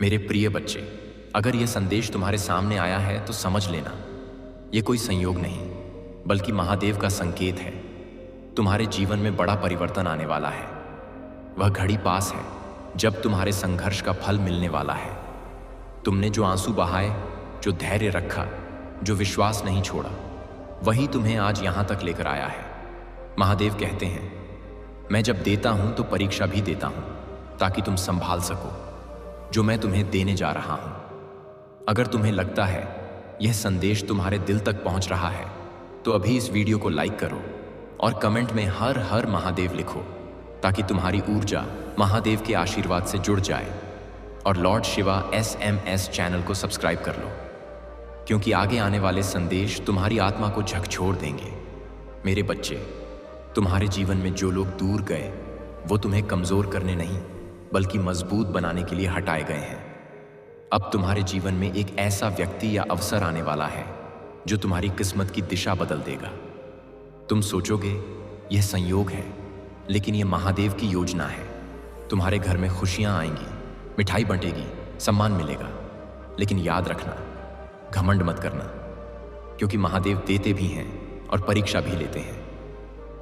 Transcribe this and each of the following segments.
मेरे प्रिय बच्चे, अगर यह संदेश तुम्हारे सामने आया है तो समझ लेना, यह कोई संयोग नहीं बल्कि महादेव का संकेत है। तुम्हारे जीवन में बड़ा परिवर्तन आने वाला है। वह घड़ी पास है जब तुम्हारे संघर्ष का फल मिलने वाला है। तुमने जो आंसू बहाए, जो धैर्य रखा, जो विश्वास नहीं छोड़ा, वही तुम्हें आज यहां तक लेकर आया है। महादेव कहते हैं, मैं जब देता हूं तो परीक्षा भी देता हूं ताकि तुम संभाल सको जो मैं तुम्हें देने जा रहा हूं। अगर तुम्हें लगता है यह संदेश तुम्हारे दिल तक पहुंच रहा है तो अभी इस वीडियो को लाइक करो और कमेंट में हर हर महादेव लिखो ताकि तुम्हारी ऊर्जा महादेव के आशीर्वाद से जुड़ जाए। और लॉर्ड शिवा SMS चैनल को सब्सक्राइब कर लो, क्योंकि आगे आने वाले संदेश तुम्हारी आत्मा को झकझोर देंगे। मेरे बच्चे, तुम्हारे जीवन में जो लोग दूर गए वो तुम्हें कमजोर करने नहीं बल्कि मजबूत बनाने के लिए हटाए गए हैं। अब तुम्हारे जीवन में एक ऐसा व्यक्ति या अवसर आने वाला है जो तुम्हारी किस्मत की दिशा बदल देगा। तुम सोचोगे यह संयोग है, लेकिन यह महादेव की योजना है। तुम्हारे घर में खुशियां आएंगी, मिठाई बंटेगी, सम्मान मिलेगा। लेकिन याद रखना, घमंड मत करना, क्योंकि महादेव देते भी हैं और परीक्षा भी लेते हैं।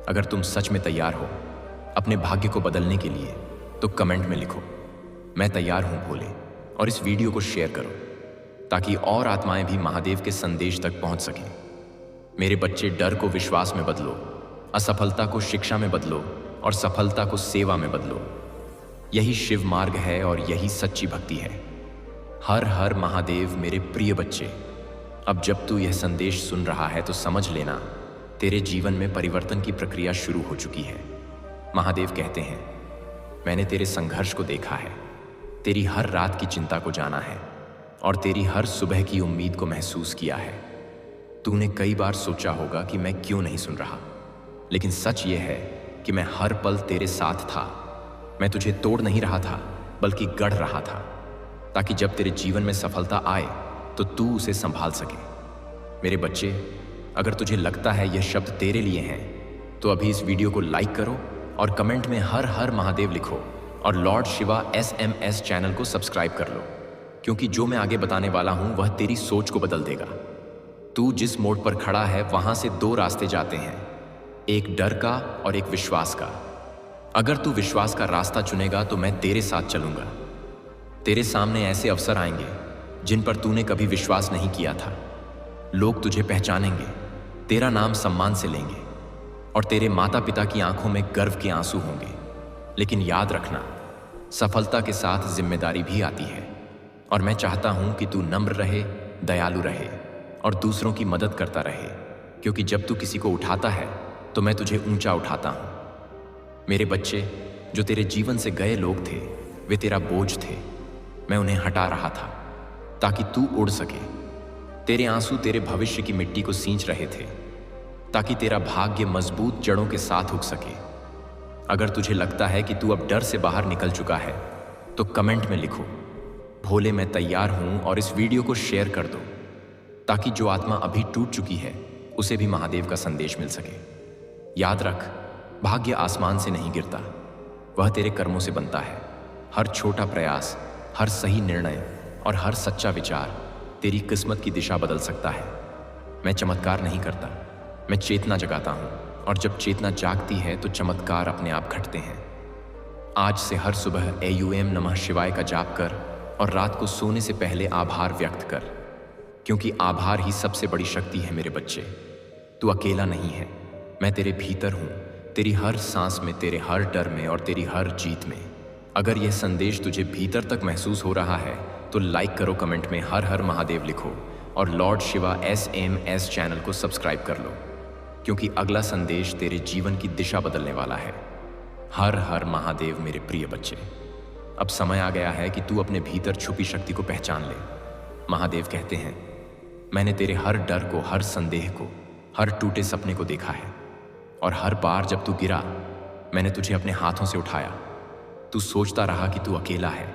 अगर तुम सच में तैयार हो अपने भाग्य को बदलने के लिए तो कमेंट में लिखो, मैं तैयार हूं भोले, और इस वीडियो को शेयर करो ताकि और आत्माएं भी महादेव के संदेश तक पहुंच सकें। मेरे बच्चे, डर को विश्वास में बदलो, असफलता को शिक्षा में बदलो और सफलता को सेवा में बदलो। यही शिव मार्ग है और यही सच्ची भक्ति है। हर हर महादेव। मेरे प्रिय बच्चे, अब जब तू यह संदेश सुन रहा है तो समझ लेना, तेरे जीवन में परिवर्तन की प्रक्रिया शुरू हो चुकी है। महादेव कहते हैं, मैंने तेरे संघर्ष को देखा है, तेरी हर रात की चिंता को जाना है और तेरी हर सुबह की उम्मीद को महसूस किया है। तूने कई बार सोचा होगा कि मैं क्यों नहीं सुन रहा, लेकिन सच ये है कि मैं हर पल तेरे साथ था। मैं तुझे तोड़ नहीं रहा था बल्कि गढ़ रहा था, ताकि जब तेरे जीवन में सफलता आए तो तू उसे संभाल सके। मेरे बच्चे, अगर तुझे लगता है यह शब्द तेरे लिए हैं तो अभी इस वीडियो को लाइक करो और कमेंट में हर हर महादेव लिखो और लॉर्ड शिवा SMS चैनल को सब्सक्राइब कर लो, क्योंकि जो मैं आगे बताने वाला हूं वह तेरी सोच को बदल देगा। तू जिस मोड़ पर खड़ा है वहां से दो रास्ते जाते हैं, एक डर का और एक विश्वास का। अगर तू विश्वास का रास्ता चुनेगा तो मैं तेरे साथ चलूंगा। तेरे सामने ऐसे अवसर आएंगे जिन पर तूने कभी विश्वास नहीं किया था। लोग तुझे पहचानेंगे, तेरा नाम सम्मान से लेंगे और तेरे माता पिता की आंखों में गर्व के आंसू होंगे। लेकिन याद रखना, सफलता के साथ जिम्मेदारी भी आती है, और मैं चाहता हूं कि तू नम्र रहे, दयालु रहे और दूसरों की मदद करता रहे, क्योंकि जब तू किसी को उठाता है तो मैं तुझे ऊंचा उठाता हूं। मेरे बच्चे, जो तेरे जीवन से गए लोग थे वे तेरा बोझ थे। मैं उन्हें हटा रहा था ताकि तू उड़ सके। तेरे आंसू तेरे भविष्य की मिट्टी को सींच रहे थे ताकि तेरा भाग्य मजबूत जड़ों के साथ उग सके। अगर तुझे लगता है कि तू अब डर से बाहर निकल चुका है तो कमेंट में लिखो, भोले मैं तैयार हूं, और इस वीडियो को शेयर कर दो ताकि जो आत्मा अभी टूट चुकी है उसे भी महादेव का संदेश मिल सके। याद रख, भाग्य आसमान से नहीं गिरता, वह तेरे कर्मों से बनता है। हर छोटा प्रयास, हर सही निर्णय और हर सच्चा विचार तेरी किस्मत की दिशा बदल सकता है। मैं चमत्कार नहीं करता, मैं चेतना जगाता हूं, और जब चेतना जागती है तो चमत्कार अपने आप घटते हैं। आज से हर सुबह AUM नमः शिवाय का जाप कर और रात को सोने से पहले आभार व्यक्त कर, क्योंकि आभार ही सबसे बड़ी शक्ति है। मेरे बच्चे, तू अकेला नहीं है, मैं तेरे भीतर हूं, तेरी हर सांस में, तेरे हर डर में और तेरी हर जीत में। अगर यह संदेश तुझे भीतर तक महसूस हो रहा है तो लाइक करो, कमेंट में हर हर महादेव लिखो और लॉर्ड शिवा SMS चैनल को सब्सक्राइब कर लो, क्योंकि अगला संदेश तेरे जीवन की दिशा बदलने वाला है। हर हर महादेव। मेरे प्रिय बच्चे, अब समय आ गया है कि तू अपने भीतर छुपी शक्ति को पहचान ले। महादेव कहते हैं, मैंने तेरे हर डर को, हर संदेह को, हर टूटे सपने को देखा है, और हर बार जब तू गिरा मैंने तुझे अपने हाथों से उठाया। तू सोचता रहा कि तू अकेला है,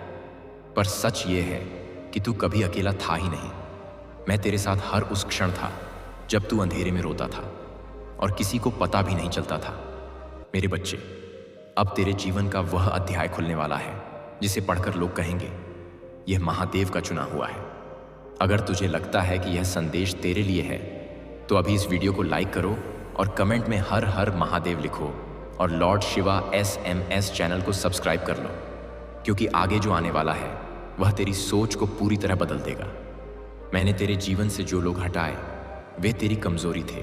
पर सच ये है कि तू कभी अकेला था ही नहीं। मैं तेरे साथ हर उस क्षण था जब तू अंधेरे में रोता था और किसी को पता भी नहीं चलता था। मेरे बच्चे, अब तेरे जीवन का वह अध्याय खुलने वाला है जिसे पढ़कर लोग कहेंगे, यह महादेव का चुना हुआ है। अगर तुझे लगता है कि यह संदेश तेरे लिए है तो अभी इस वीडियो को लाइक करो और कमेंट में हर हर महादेव लिखो और लॉर्ड शिवा SMS चैनल को सब्सक्राइब कर लो, क्योंकि आगे जो आने वाला है वह तेरी सोच को पूरी तरह बदल देगा। मैंने तेरे जीवन से जो लोग हटाए वे तेरी कमजोरी थे।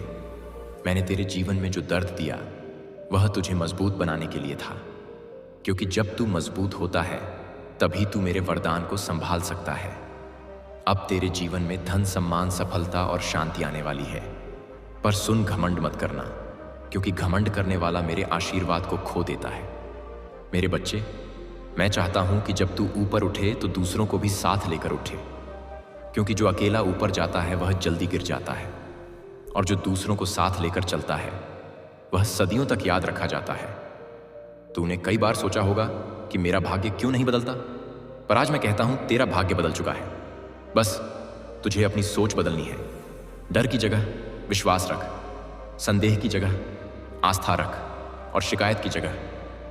मैंने तेरे जीवन में जो दर्द दिया वह तुझे मजबूत बनाने के लिए था, क्योंकि जब तू मजबूत होता है तभी तू मेरे वरदान को संभाल सकता है। अब तेरे जीवन में धन, सम्मान, सफलता और शांति आने वाली है। पर सुन, घमंड मत करना, क्योंकि घमंड करने वाला मेरे आशीर्वाद को खो देता है। मेरे बच्चे, मैं चाहता हूं कि जब तू ऊपर उठे तो दूसरों को भी साथ लेकर उठे, क्योंकि जो अकेला ऊपर जाता है वह जल्दी गिर जाता है, और जो दूसरों को साथ लेकर चलता है वह सदियों तक याद रखा जाता है। तूने कई बार सोचा होगा कि मेरा भाग्य क्यों नहीं बदलता, पर आज मैं कहता हूं तेरा भाग्य बदल चुका है। बस तुझे अपनी सोच बदलनी है। डर की जगह विश्वास रख, संदेह की जगह आस्था रख और शिकायत की जगह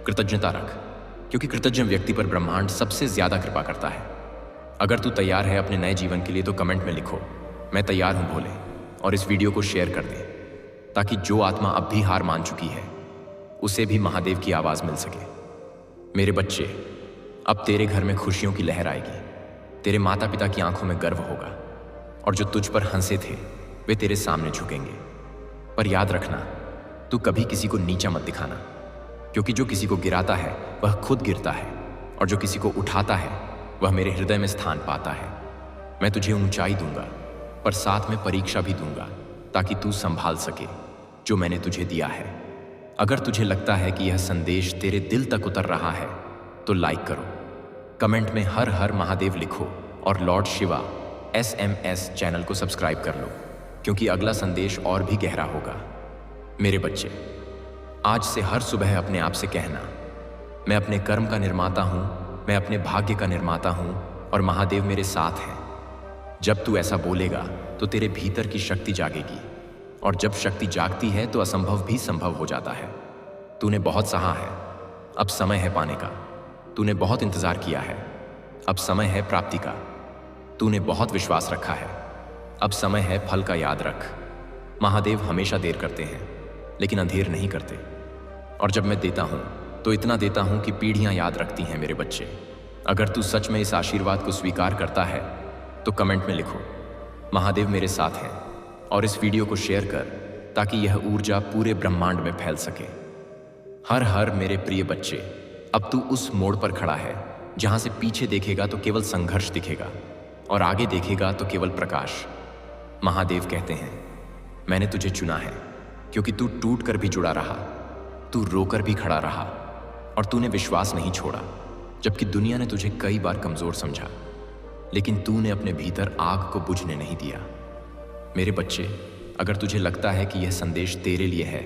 कृतज्ञता रख, क्योंकि कृतज्ञ व्यक्ति पर ब्रह्मांड सबसे ज्यादा कृपा करता है। अगर तू तैयार है अपने नए जीवन के लिए तो कमेंट में लिखो, मैं तैयार हूं भोले, और इस वीडियो को शेयर कर दे, ताकि जो आत्मा अब भी हार मान चुकी है उसे भी महादेव की आवाज मिल सके। मेरे बच्चे, अब तेरे घर में खुशियों की लहर आएगी। तेरे माता पिता की आंखों में गर्व होगा, और जो तुझ पर हंसे थे वे तेरे सामने झुकेंगे। पर याद रखना, तू कभी किसी को नीचा मत दिखाना, क्योंकि जो किसी को गिराता है वह खुद गिरता है, और जो किसी को उठाता है वह मेरे हृदय में स्थान पाता है। मैं तुझे ऊंचाई दूंगा, पर साथ में परीक्षा भी दूंगा, ताकि तू संभाल सके जो मैंने तुझे दिया है। अगर तुझे लगता है कि यह संदेश तेरे दिल तक उतर रहा है तो लाइक करो, कमेंट में हर हर महादेव लिखो और लॉर्ड शिवा SMS चैनल को सब्सक्राइब कर लो, क्योंकि अगला संदेश और भी गहरा होगा। मेरे बच्चे, आज से हर सुबह अपने आप से कहना, मैं अपने कर्म का निर्माता हूं, मैं अपने भाग्य का निर्माता हूं और महादेव मेरे साथ हैं। जब तू ऐसा बोलेगा तो तेरे भीतर की शक्ति जागेगी, और जब शक्ति जागती है तो असंभव भी संभव हो जाता है। तूने बहुत सहा है, अब समय है पाने का। तूने बहुत इंतजार किया है, अब समय है प्राप्ति का। तूने बहुत विश्वास रखा है, अब समय है फल का। याद रख, महादेव हमेशा देर करते हैं लेकिन अंधेर नहीं करते, और जब मैं देता हूं तो इतना देता हूं कि पीढ़ियां याद रखती हैं। मेरे बच्चे, अगर तू सच में इस आशीर्वाद को स्वीकार करता है तो कमेंट में लिखो, महादेव मेरे साथ हैं, और इस वीडियो को शेयर कर, ताकि यह ऊर्जा पूरे ब्रह्मांड में फैल सके। हर हर मेरे प्रिय बच्चे, अब तू उस मोड़ पर खड़ा है जहां से पीछे देखेगा तो केवल संघर्ष दिखेगा, और आगे देखेगा तो केवल प्रकाश। महादेव कहते हैं, मैंने तुझे चुना है, क्योंकि तू टूट कर भी जुड़ा रहा, तू रोकर भी खड़ा रहा, और तूने विश्वास नहीं छोड़ा, जबकि दुनिया ने तुझे कई बार कमजोर समझा, लेकिन तूने अपने भीतर आग को बुझने नहीं दिया। मेरे बच्चे, अगर तुझे लगता है कि यह संदेश तेरे लिए है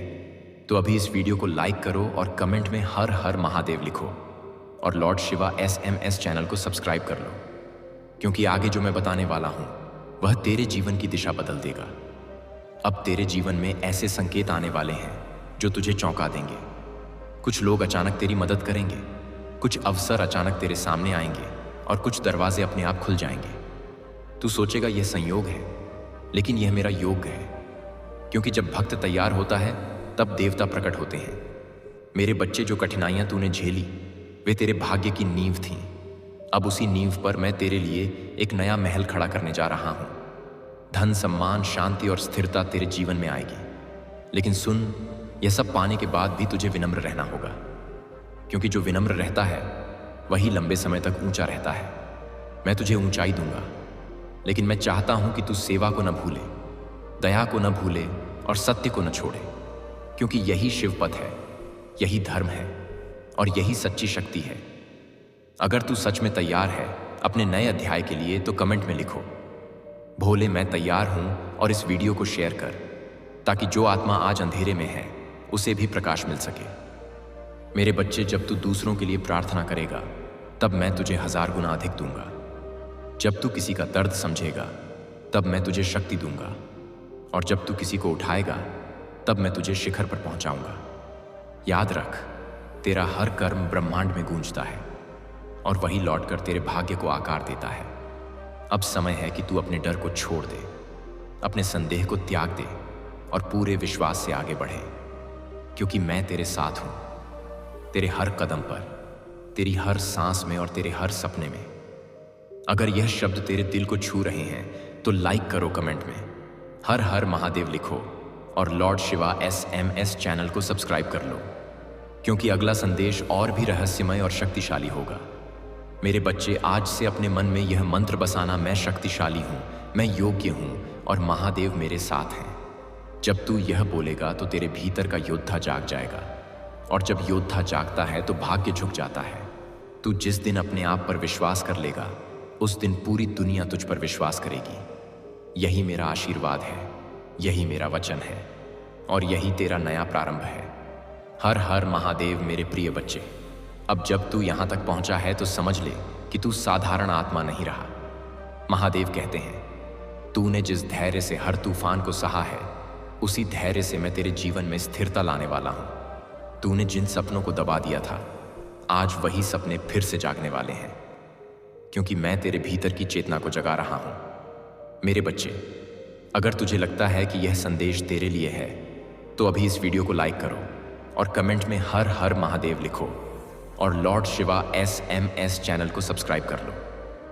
तो अभी इस वीडियो को लाइक करो और कमेंट में हर हर महादेव लिखो, और लॉर्ड शिवा SMS चैनल को सब्सक्राइब कर लो, क्योंकि आगे जो मैं बताने वाला हूं वह तेरे जीवन की दिशा बदल देगा। अब तेरे जीवन में ऐसे संकेत आने वाले हैं जो तुझे चौंका देंगे। कुछ लोग अचानक तेरी मदद करेंगे, कुछ अवसर अचानक तेरे सामने आएंगे, और कुछ दरवाजे अपने आप खुल जाएंगे। तू सोचेगा यह संयोग है, लेकिन यह मेरा योग है, क्योंकि जब भक्त तैयार होता है तब देवता प्रकट होते हैं। मेरे बच्चे, जो कठिनाइयां तूने झेली वे तेरे भाग्य की नींव थीं। अब उसी नींव पर मैं तेरे लिए एक नया महल खड़ा करने जा रहा हूं। धन, सम्मान, शांति और स्थिरता तेरे जीवन में आएगी। लेकिन सुन, यह सब पाने के बाद भी तुझे विनम्र रहना होगा, क्योंकि जो विनम्र रहता है वही लंबे समय तक ऊंचा रहता है। मैं तुझे ऊंचाई दूंगा, लेकिन मैं चाहता हूं कि तू सेवा को न भूले, दया को न भूले और सत्य को न छोड़े, क्योंकि यही शिव पथ है, यही धर्म है और यही सच्ची शक्ति है। अगर तू सच में तैयार है अपने नए अध्याय के लिए तो कमेंट में लिखो, भोले मैं तैयार हूं, और इस वीडियो को शेयर कर, ताकि जो आत्मा आज अंधेरे में है उसे भी प्रकाश मिल सके। मेरे बच्चे, जब तू दूसरों के लिए प्रार्थना करेगा तब मैं तुझे 1000 गुना अधिक दूंगा। जब तू किसी का दर्द समझेगा तब मैं तुझे शक्ति दूंगा, और जब तू किसी को उठाएगा तब मैं तुझे शिखर पर पहुंचाऊंगा। याद रख, तेरा हर कर्म ब्रह्मांड में गूंजता है, और वही लौटकर तेरे भाग्य को आकार देता है। अब समय है कि तू अपने डर को छोड़ दे, अपने संदेह को त्याग दे और पूरे विश्वास से आगे बढ़े, क्योंकि मैं तेरे साथ हूं, तेरे हर कदम पर, तेरी हर सांस में और तेरे हर सपने में। अगर यह शब्द तेरे दिल को छू रहे हैं तो लाइक करो, कमेंट में हर हर महादेव लिखो और लॉर्ड शिवा SMS चैनल को सब्सक्राइब कर लो, क्योंकि अगला संदेश और भी रहस्यमय और शक्तिशाली होगा। मेरे बच्चे, आज से अपने मन में यह मंत्र बसाना, मैं शक्तिशाली हूं, मैं योग्य हूं और महादेव मेरे साथ हैं। जब तू यह बोलेगा तो तेरे भीतर का योद्धा जाग जाएगा, और जब योद्धा जागता है तो भाग्य झुक जाता है। तू जिस दिन अपने आप पर विश्वास कर लेगा, उस दिन पूरी दुनिया तुझ पर विश्वास करेगी। यही मेरा आशीर्वाद है, यही मेरा वचन है और यही तेरा नया प्रारंभ है। हर हर महादेव मेरे प्रिय बच्चे। अब जब तू यहां तक पहुंचा है तो समझ ले कि तू साधारण आत्मा नहीं रहा। महादेव कहते हैं, तूने जिस धैर्य से हर तूफान को सहा है, उसी धैर्य से मैं तेरे जीवन में स्थिरता लाने वाला हूं। तूने जिन सपनों को दबा दिया था, आज वही सपने फिर से जागने वाले हैं, क्योंकि मैं तेरे भीतर की चेतना को जगा रहा हूं। मेरे बच्चे, अगर तुझे लगता है कि यह संदेश तेरे लिए है तो अभी इस वीडियो को लाइक करो और कमेंट में हर हर महादेव लिखो और लॉर्ड शिवा SMS चैनल को सब्सक्राइब कर लो,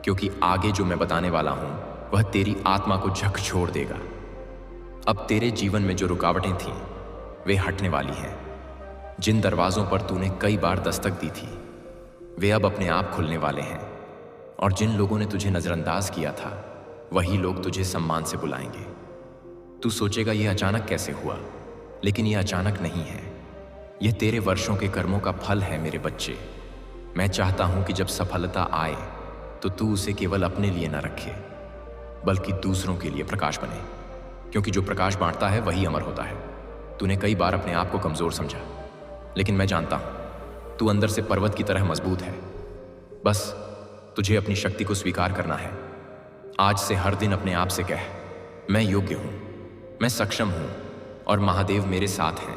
क्योंकि आगे जो मैं बताने वाला हूं वह तेरी आत्मा को झकझोर देगा। अब तेरे जीवन में जो रुकावटें थीं वे हटने वाली हैं। जिन दरवाजों पर तूने कई बार दस्तक दी थी वे अब अपने आप खुलने वाले हैं, और जिन लोगों ने तुझे नजरअंदाज किया था वही लोग तुझे सम्मान से बुलाएंगे। तू सोचेगा यह अचानक कैसे हुआ, लेकिन यह अचानक नहीं है। यह तेरे वर्षों के कर्मों का फल है मेरे बच्चे। मैं चाहता हूं कि जब सफलता आए तो तू उसे केवल अपने लिए न रखे, बल्कि दूसरों के लिए प्रकाश बने, क्योंकि जो प्रकाश बांटता है वही अमर होता है। तूने कई बार अपने आप को कमजोर समझा, लेकिन मैं जानता हूं तू अंदर से पर्वत की तरह मजबूत है। बस तुझे अपनी शक्ति को स्वीकार करना है। आज से हर दिन अपने आप से कह, मैं योग्य हूं, मैं सक्षम हूं और महादेव मेरे साथ हैं।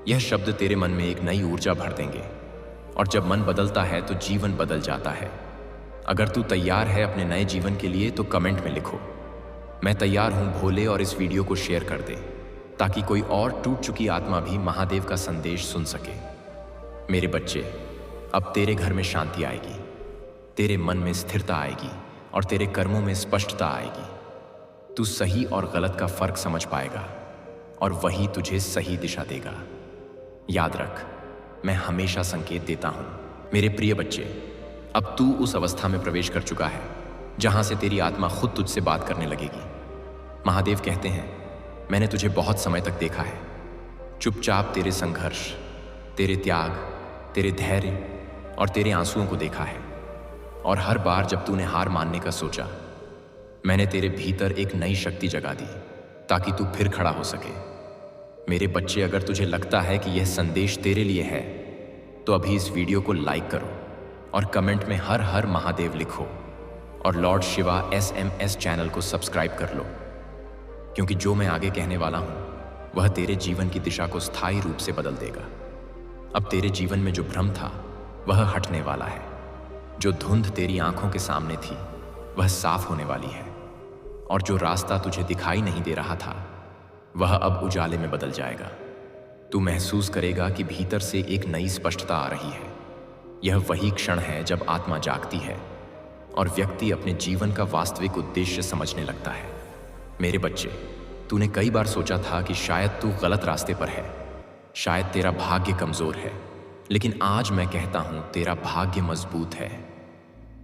यह शब्द तेरे मन में एक नई ऊर्जा भर देंगे, और जब मन बदलता है तो जीवन बदल जाता है। अगर तू तैयार है अपने नए जीवन के लिए तो कमेंट में लिखो, मैं तैयार हूं भोले, और इस वीडियो को शेयर कर दे ताकि कोई और टूट चुकी आत्मा भी महादेव का संदेश सुन सके। मेरे बच्चे, अब तेरे घर में शांति आएगी, तेरे मन में स्थिरता आएगी और तेरे कर्मों में स्पष्टता आएगी। तू सही और गलत का फर्क समझ पाएगा और वही तुझे सही दिशा देगा। याद रख, मैं हमेशा संकेत देता हूं। मेरे प्रिय बच्चे, अब तू उस अवस्था में प्रवेश कर चुका है जहां से तेरी आत्मा खुद तुझसे बात करने लगेगी। महादेव कहते हैं, मैंने तुझे बहुत समय तक देखा है, चुपचाप तेरे संघर्ष, तेरे त्याग, तेरे धैर्य और तेरे आंसुओं को देखा है। और हर बार जब तूने हार मानने का सोचा, मैंने तेरे भीतर एक नई शक्ति जगा दी ताकि तू फिर खड़ा हो सके। मेरे बच्चे, अगर तुझे लगता है कि यह संदेश तेरे लिए है तो अभी इस वीडियो को लाइक करो और कमेंट में हर हर महादेव लिखो और लॉर्ड शिवा SMS चैनल को सब्सक्राइब कर लो, क्योंकि जो मैं आगे कहने वाला हूं वह तेरे जीवन की दिशा को स्थायी रूप से बदल देगा। अब तेरे जीवन में जो भ्रम था वह हटने वाला है। जो धुंध तेरी आंखों के सामने थी वह साफ होने वाली है, और जो रास्ता तुझे दिखाई नहीं दे रहा था वह अब उजाले में बदल जाएगा। तू महसूस करेगा कि भीतर से एक नई स्पष्टता आ रही है। यह वही क्षण है जब आत्मा जागती है और व्यक्ति अपने जीवन का वास्तविक उद्देश्य समझने लगता है। मेरे बच्चे, तूने कई बार सोचा था कि शायद तू गलत रास्ते पर है, शायद तेरा भाग्य कमजोर है, लेकिन आज मैं कहता हूं तेरा भाग्य मजबूत है।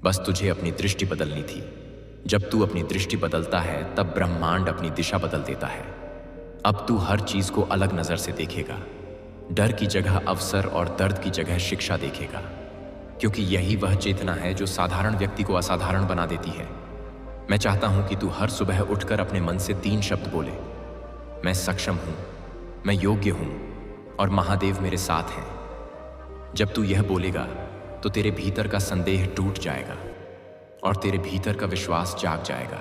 बस तुझे अपनी दृष्टि बदलनी थी। जब तू अपनी दृष्टि बदलता है तब ब्रह्मांड अपनी दिशा बदल देता है। अब तू हर चीज को अलग नजर से देखेगा। डर की जगह अवसर और दर्द की जगह शिक्षा देखेगा, क्योंकि यही वह चेतना है जो साधारण व्यक्ति को असाधारण बना देती है। मैं चाहता हूं कि तू हर सुबह उठकर अपने मन से 3 शब्द बोले, मैं सक्षम हूं, मैं योग्य हूं और महादेव मेरे साथ हैं। जब तू यह बोलेगा तो तेरे भीतर का संदेह टूट जाएगा और तेरे भीतर का विश्वास जाग जाएगा।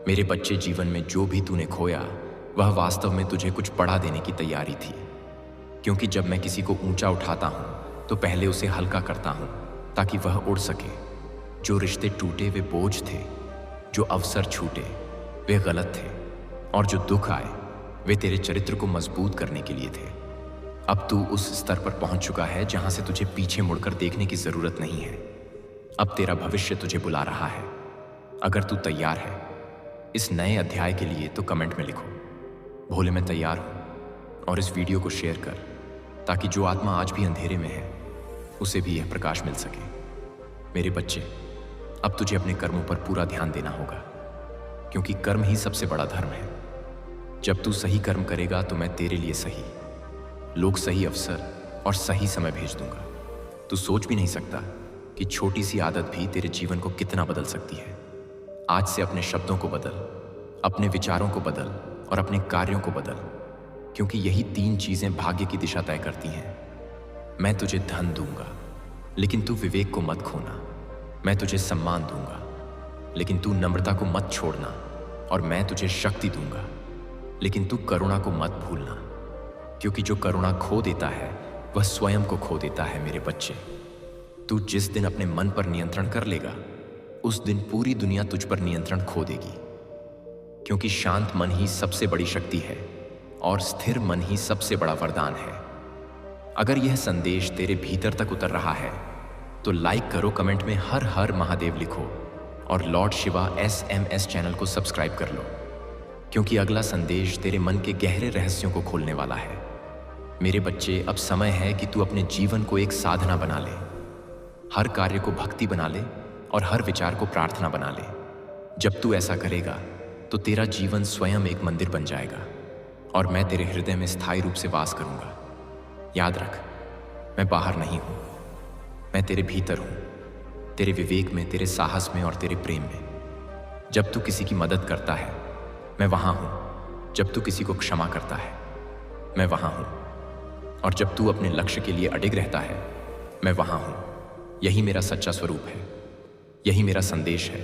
मेरे बच्चे, जीवन में जो भी तूने खोया वह वास्तव में तुझे कुछ बढ़ा देने की तैयारी थी, क्योंकि जब मैं किसी को ऊंचा उठाता हूं तो पहले उसे हल्का करता हूं ताकि वह उड़ सके। जो रिश्ते टूटे वे बोझ थे, जो अवसर छूटे वे गलत थे, और जो दुख आए वे तेरे चरित्र को मजबूत करने के लिए थे। अब तू उस स्तर पर पहुंच चुका है जहां से तुझे पीछे मुड़कर देखने की जरूरत नहीं है। अब तेरा भविष्य तुझे बुला रहा है। अगर तू तैयार है इस नए अध्याय के लिए तो कमेंट में लिखो, भोले मैं तैयार हूं, और इस वीडियो को शेयर कर ताकि जो आत्मा आज भी अंधेरे में है उसे भी यह प्रकाश मिल सके। मेरे बच्चे, अब तुझे अपने कर्मों पर पूरा ध्यान देना होगा, क्योंकि कर्म ही सबसे बड़ा धर्म है। जब तू सही कर्म करेगा तो मैं तेरे लिए सही लोग, सही अवसर और सही समय भेज दूंगा। तू सोच भी नहीं सकता कि छोटी सी आदत भी तेरे जीवन को कितना बदल सकती है। आज से अपने शब्दों को बदल, अपने विचारों को बदल और अपने कार्यों को बदल, क्योंकि यही 3 चीजें भाग्य की दिशा तय करती हैं। मैं तुझे धन दूंगा, लेकिन तू विवेक को मत खोना। मैं तुझे सम्मान दूंगा, लेकिन तू नम्रता को मत छोड़ना। और मैं तुझे शक्ति दूंगा, लेकिन तू करुणा को मत भूलना, क्योंकि जो करुणा खो देता है वह स्वयं को खो देता है। मेरे बच्चे, तू जिस दिन अपने मन पर नियंत्रण कर लेगा उस दिन पूरी दुनिया तुझ पर नियंत्रण खो देगी, क्योंकि शांत मन ही सबसे बड़ी शक्ति है और स्थिर मन ही सबसे बड़ा वरदान है। अगर यह संदेश तेरे भीतर तक उतर रहा है तो लाइक करो, कमेंट में हर हर महादेव लिखो और लॉर्ड शिवा SMS चैनल को सब्सक्राइब कर लो, क्योंकि अगला संदेश तेरे मन के गहरे रहस्यों को खोलने वाला है। मेरे बच्चे, अब समय है कि तू अपने जीवन को एक साधना बना ले। हर कार्य को भक्ति बना ले और हर विचार को प्रार्थना बना ले। जब तू ऐसा करेगा तो तेरा जीवन स्वयं एक मंदिर बन जाएगा और मैं तेरे हृदय में स्थायी रूप से वास करूंगा। याद रख, मैं बाहर नहीं हूं, मैं तेरे भीतर हूं, तेरे विवेक में, तेरे साहस में और तेरे प्रेम में। जब तू किसी की मदद करता है मैं वहां हूं। जब तू किसी को क्षमा करता है मैं वहां हूं, और जब तू अपने लक्ष्य के लिए अडिग रहता है मैं वहां हूं। यही मेरा सच्चा स्वरूप है, यही मेरा संदेश है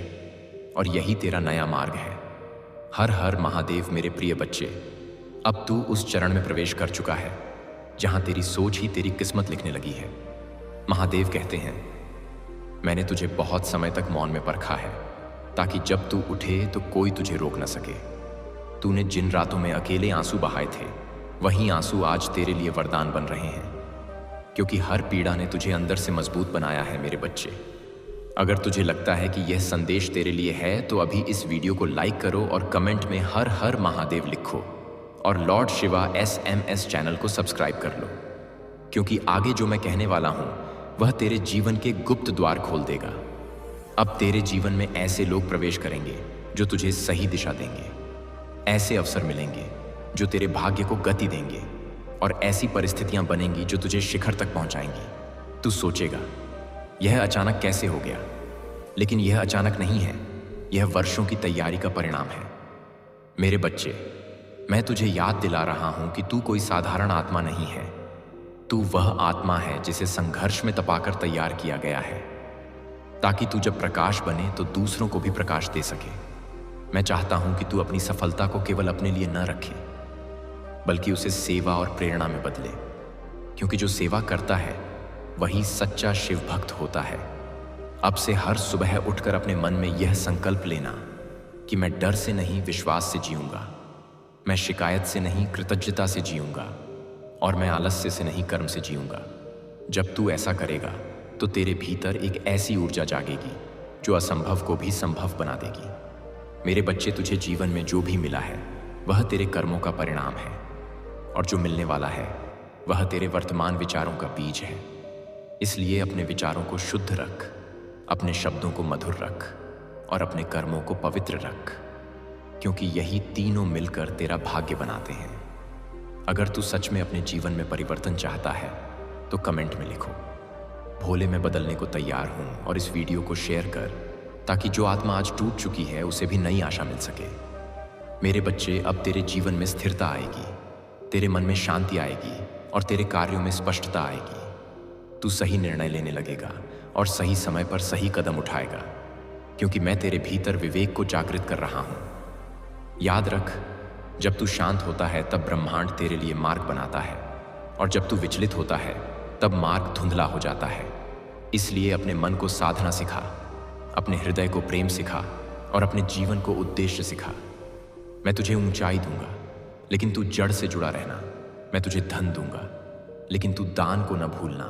और यही तेरा नया मार्ग है। हर हर महादेव। मेरे प्रिय बच्चे, अब तू उस चरण में प्रवेश कर चुका है जहां तेरी सोच ही तेरी किस्मत लिखने लगी है। महादेव कहते हैं, मैंने तुझे बहुत समय तक मौन में परखा है ताकि जब तू उठे तो कोई तुझे रोक न सके। तूने जिन रातों में अकेले आंसू बहाए थे वही आंसू आज तेरे लिए वरदान बन रहे हैं, क्योंकि हर पीड़ा ने तुझे अंदर से मजबूत बनाया है। मेरे बच्चे, अगर तुझे लगता है कि यह संदेश तेरे लिए है तो अभी इस वीडियो को लाइक करो और कमेंट में हर हर महादेव लिखो और लॉर्ड शिवा SMS चैनल को सब्सक्राइब कर लो, क्योंकि आगे जो मैं कहने वाला हूं वह तेरे जीवन के गुप्त द्वार खोल देगा। अब तेरे जीवन में ऐसे लोग प्रवेश करेंगे जो तुझे सही दिशा देंगे। ऐसे अवसर मिलेंगे जो तेरे भाग्य को गति देंगे और ऐसी परिस्थितियां बनेंगी जो तुझे शिखर तक पहुंचाएंगी। तू सोचेगा, यह अचानक कैसे हो गया? लेकिन यह अचानक नहीं है, यह वर्षों की तैयारी का परिणाम है। मेरे बच्चे, मैं तुझे याद दिला रहा हूं कि तू कोई साधारण आत्मा नहीं है। तू वह आत्मा है जिसे संघर्ष में तपाकर तैयार किया गया है, ताकि तू जब प्रकाश बने तो दूसरों को भी प्रकाश दे सके। मैं चाहता हूं कि तू अपनी सफलता को केवल अपने लिए न रखे, बल्कि उसे सेवा और प्रेरणा में बदले, क्योंकि जो सेवा करता है वही सच्चा शिव भक्त होता है। अब से हर सुबह उठकर अपने मन में यह संकल्प लेना कि मैं डर से नहीं विश्वास से जीऊंगा, मैं शिकायत से नहीं कृतज्ञता से जीऊंगा और मैं आलस्य से नहीं कर्म से जीऊंगा। जब तू ऐसा करेगा तो तेरे भीतर एक ऐसी ऊर्जा जागेगी जो असंभव को भी संभव बना देगी। मेरे बच्चे, तुझे जीवन में जो भी मिला है वह तेरे कर्मों का परिणाम है, और जो मिलने वाला है वह तेरे वर्तमान विचारों का बीज है। इसलिए अपने विचारों को शुद्ध रख, अपने शब्दों को मधुर रख और अपने कर्मों को पवित्र रख, क्योंकि यही तीनों मिलकर तेरा भाग्य बनाते हैं। अगर तू सच में अपने जीवन में परिवर्तन चाहता है तो कमेंट में लिखो, भोले मैं बदलने को तैयार हूं, और इस वीडियो को शेयर कर ताकि जो आत्मा आज टूट चुकी है उसे भी नई आशा मिल सके। मेरे बच्चे, अब तेरे जीवन में स्थिरता आएगी, तेरे मन में शांति आएगी और तेरे कार्यों में स्पष्टता आएगी। तू सही निर्णय लेने लगेगा और सही समय पर सही कदम उठाएगा, क्योंकि मैं तेरे भीतर विवेक को जागृत कर रहा हूं। याद रख, जब तू शांत होता है तब ब्रह्मांड तेरे लिए मार्ग बनाता है, और जब तू विचलित होता है तब मार्ग धुंधला हो जाता है। इसलिए अपने मन को साधना सिखा, अपने हृदय को प्रेम सिखा और अपने जीवन को उद्देश्य सिखा। मैं तुझे ऊंचाई दूंगा, लेकिन तू जड़ से जुड़ा रहना। मैं तुझे धन दूंगा, लेकिन तू दान को न भूलना।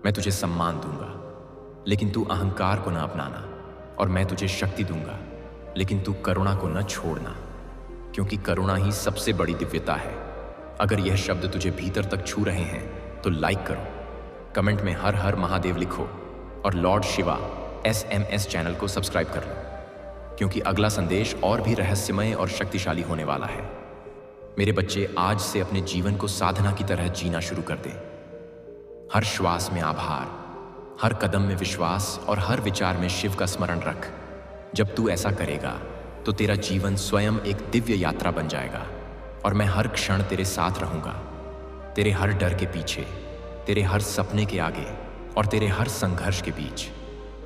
मैं तुझे सम्मान दूंगा, लेकिन तू अहंकार को न अपनाना। और मैं तुझे शक्ति दूंगा, लेकिन तू करुणा को न छोड़ना, क्योंकि करुणा ही सबसे बड़ी दिव्यता है। अगर यह शब्द तुझे भीतर तक छू रहे हैं तो लाइक करो, कमेंट में हर हर महादेव लिखो और लॉर्ड शिवा SMS चैनल को सब्सक्राइब कर लो, क्योंकि अगला संदेश और भी रहस्यमय और शक्तिशाली होने वाला है। मेरे बच्चे, आज से अपने जीवन को साधना की तरह जीना शुरू कर दें। हर श्वास में आभार, हर कदम में विश्वास और हर विचार में शिव का स्मरण रख। जब तू ऐसा करेगा तो तेरा जीवन स्वयं एक दिव्य यात्रा बन जाएगा और मैं हर क्षण तेरे साथ रहूंगा, तेरे हर डर के पीछे, तेरे हर सपने के आगे और तेरे हर संघर्ष के बीच,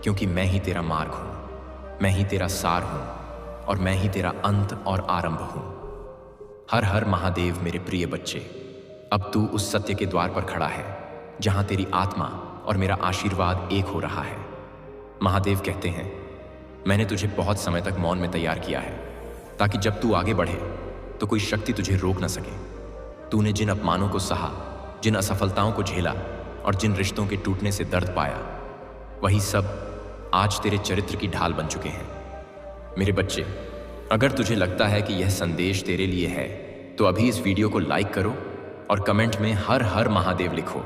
क्योंकि मैं ही तेरा मार्ग हूं, मैं ही तेरा सार हूं और मैं ही तेरा अंत और आरंभ हूं। हर हर महादेव मेरे प्रिय बच्चे, अब तू उस सत्य के द्वार पर खड़ा है जहां तेरी आत्मा और मेरा आशीर्वाद एक हो रहा है। महादेव कहते हैं, मैंने तुझे बहुत समय तक मौन में तैयार किया है, ताकि जब तू आगे बढ़े तो कोई शक्ति तुझे रोक न सके। तूने जिन अपमानों को सहा, जिन असफलताओं को झेला और जिन रिश्तों के टूटने से दर्द पाया, वही सब आज तेरे चरित्र की ढाल बन चुके हैं। मेरे बच्चे, अगर तुझे लगता है कि यह संदेश तेरे लिए है तो अभी इस वीडियो को लाइक करो और कमेंट में हर हर महादेव लिखो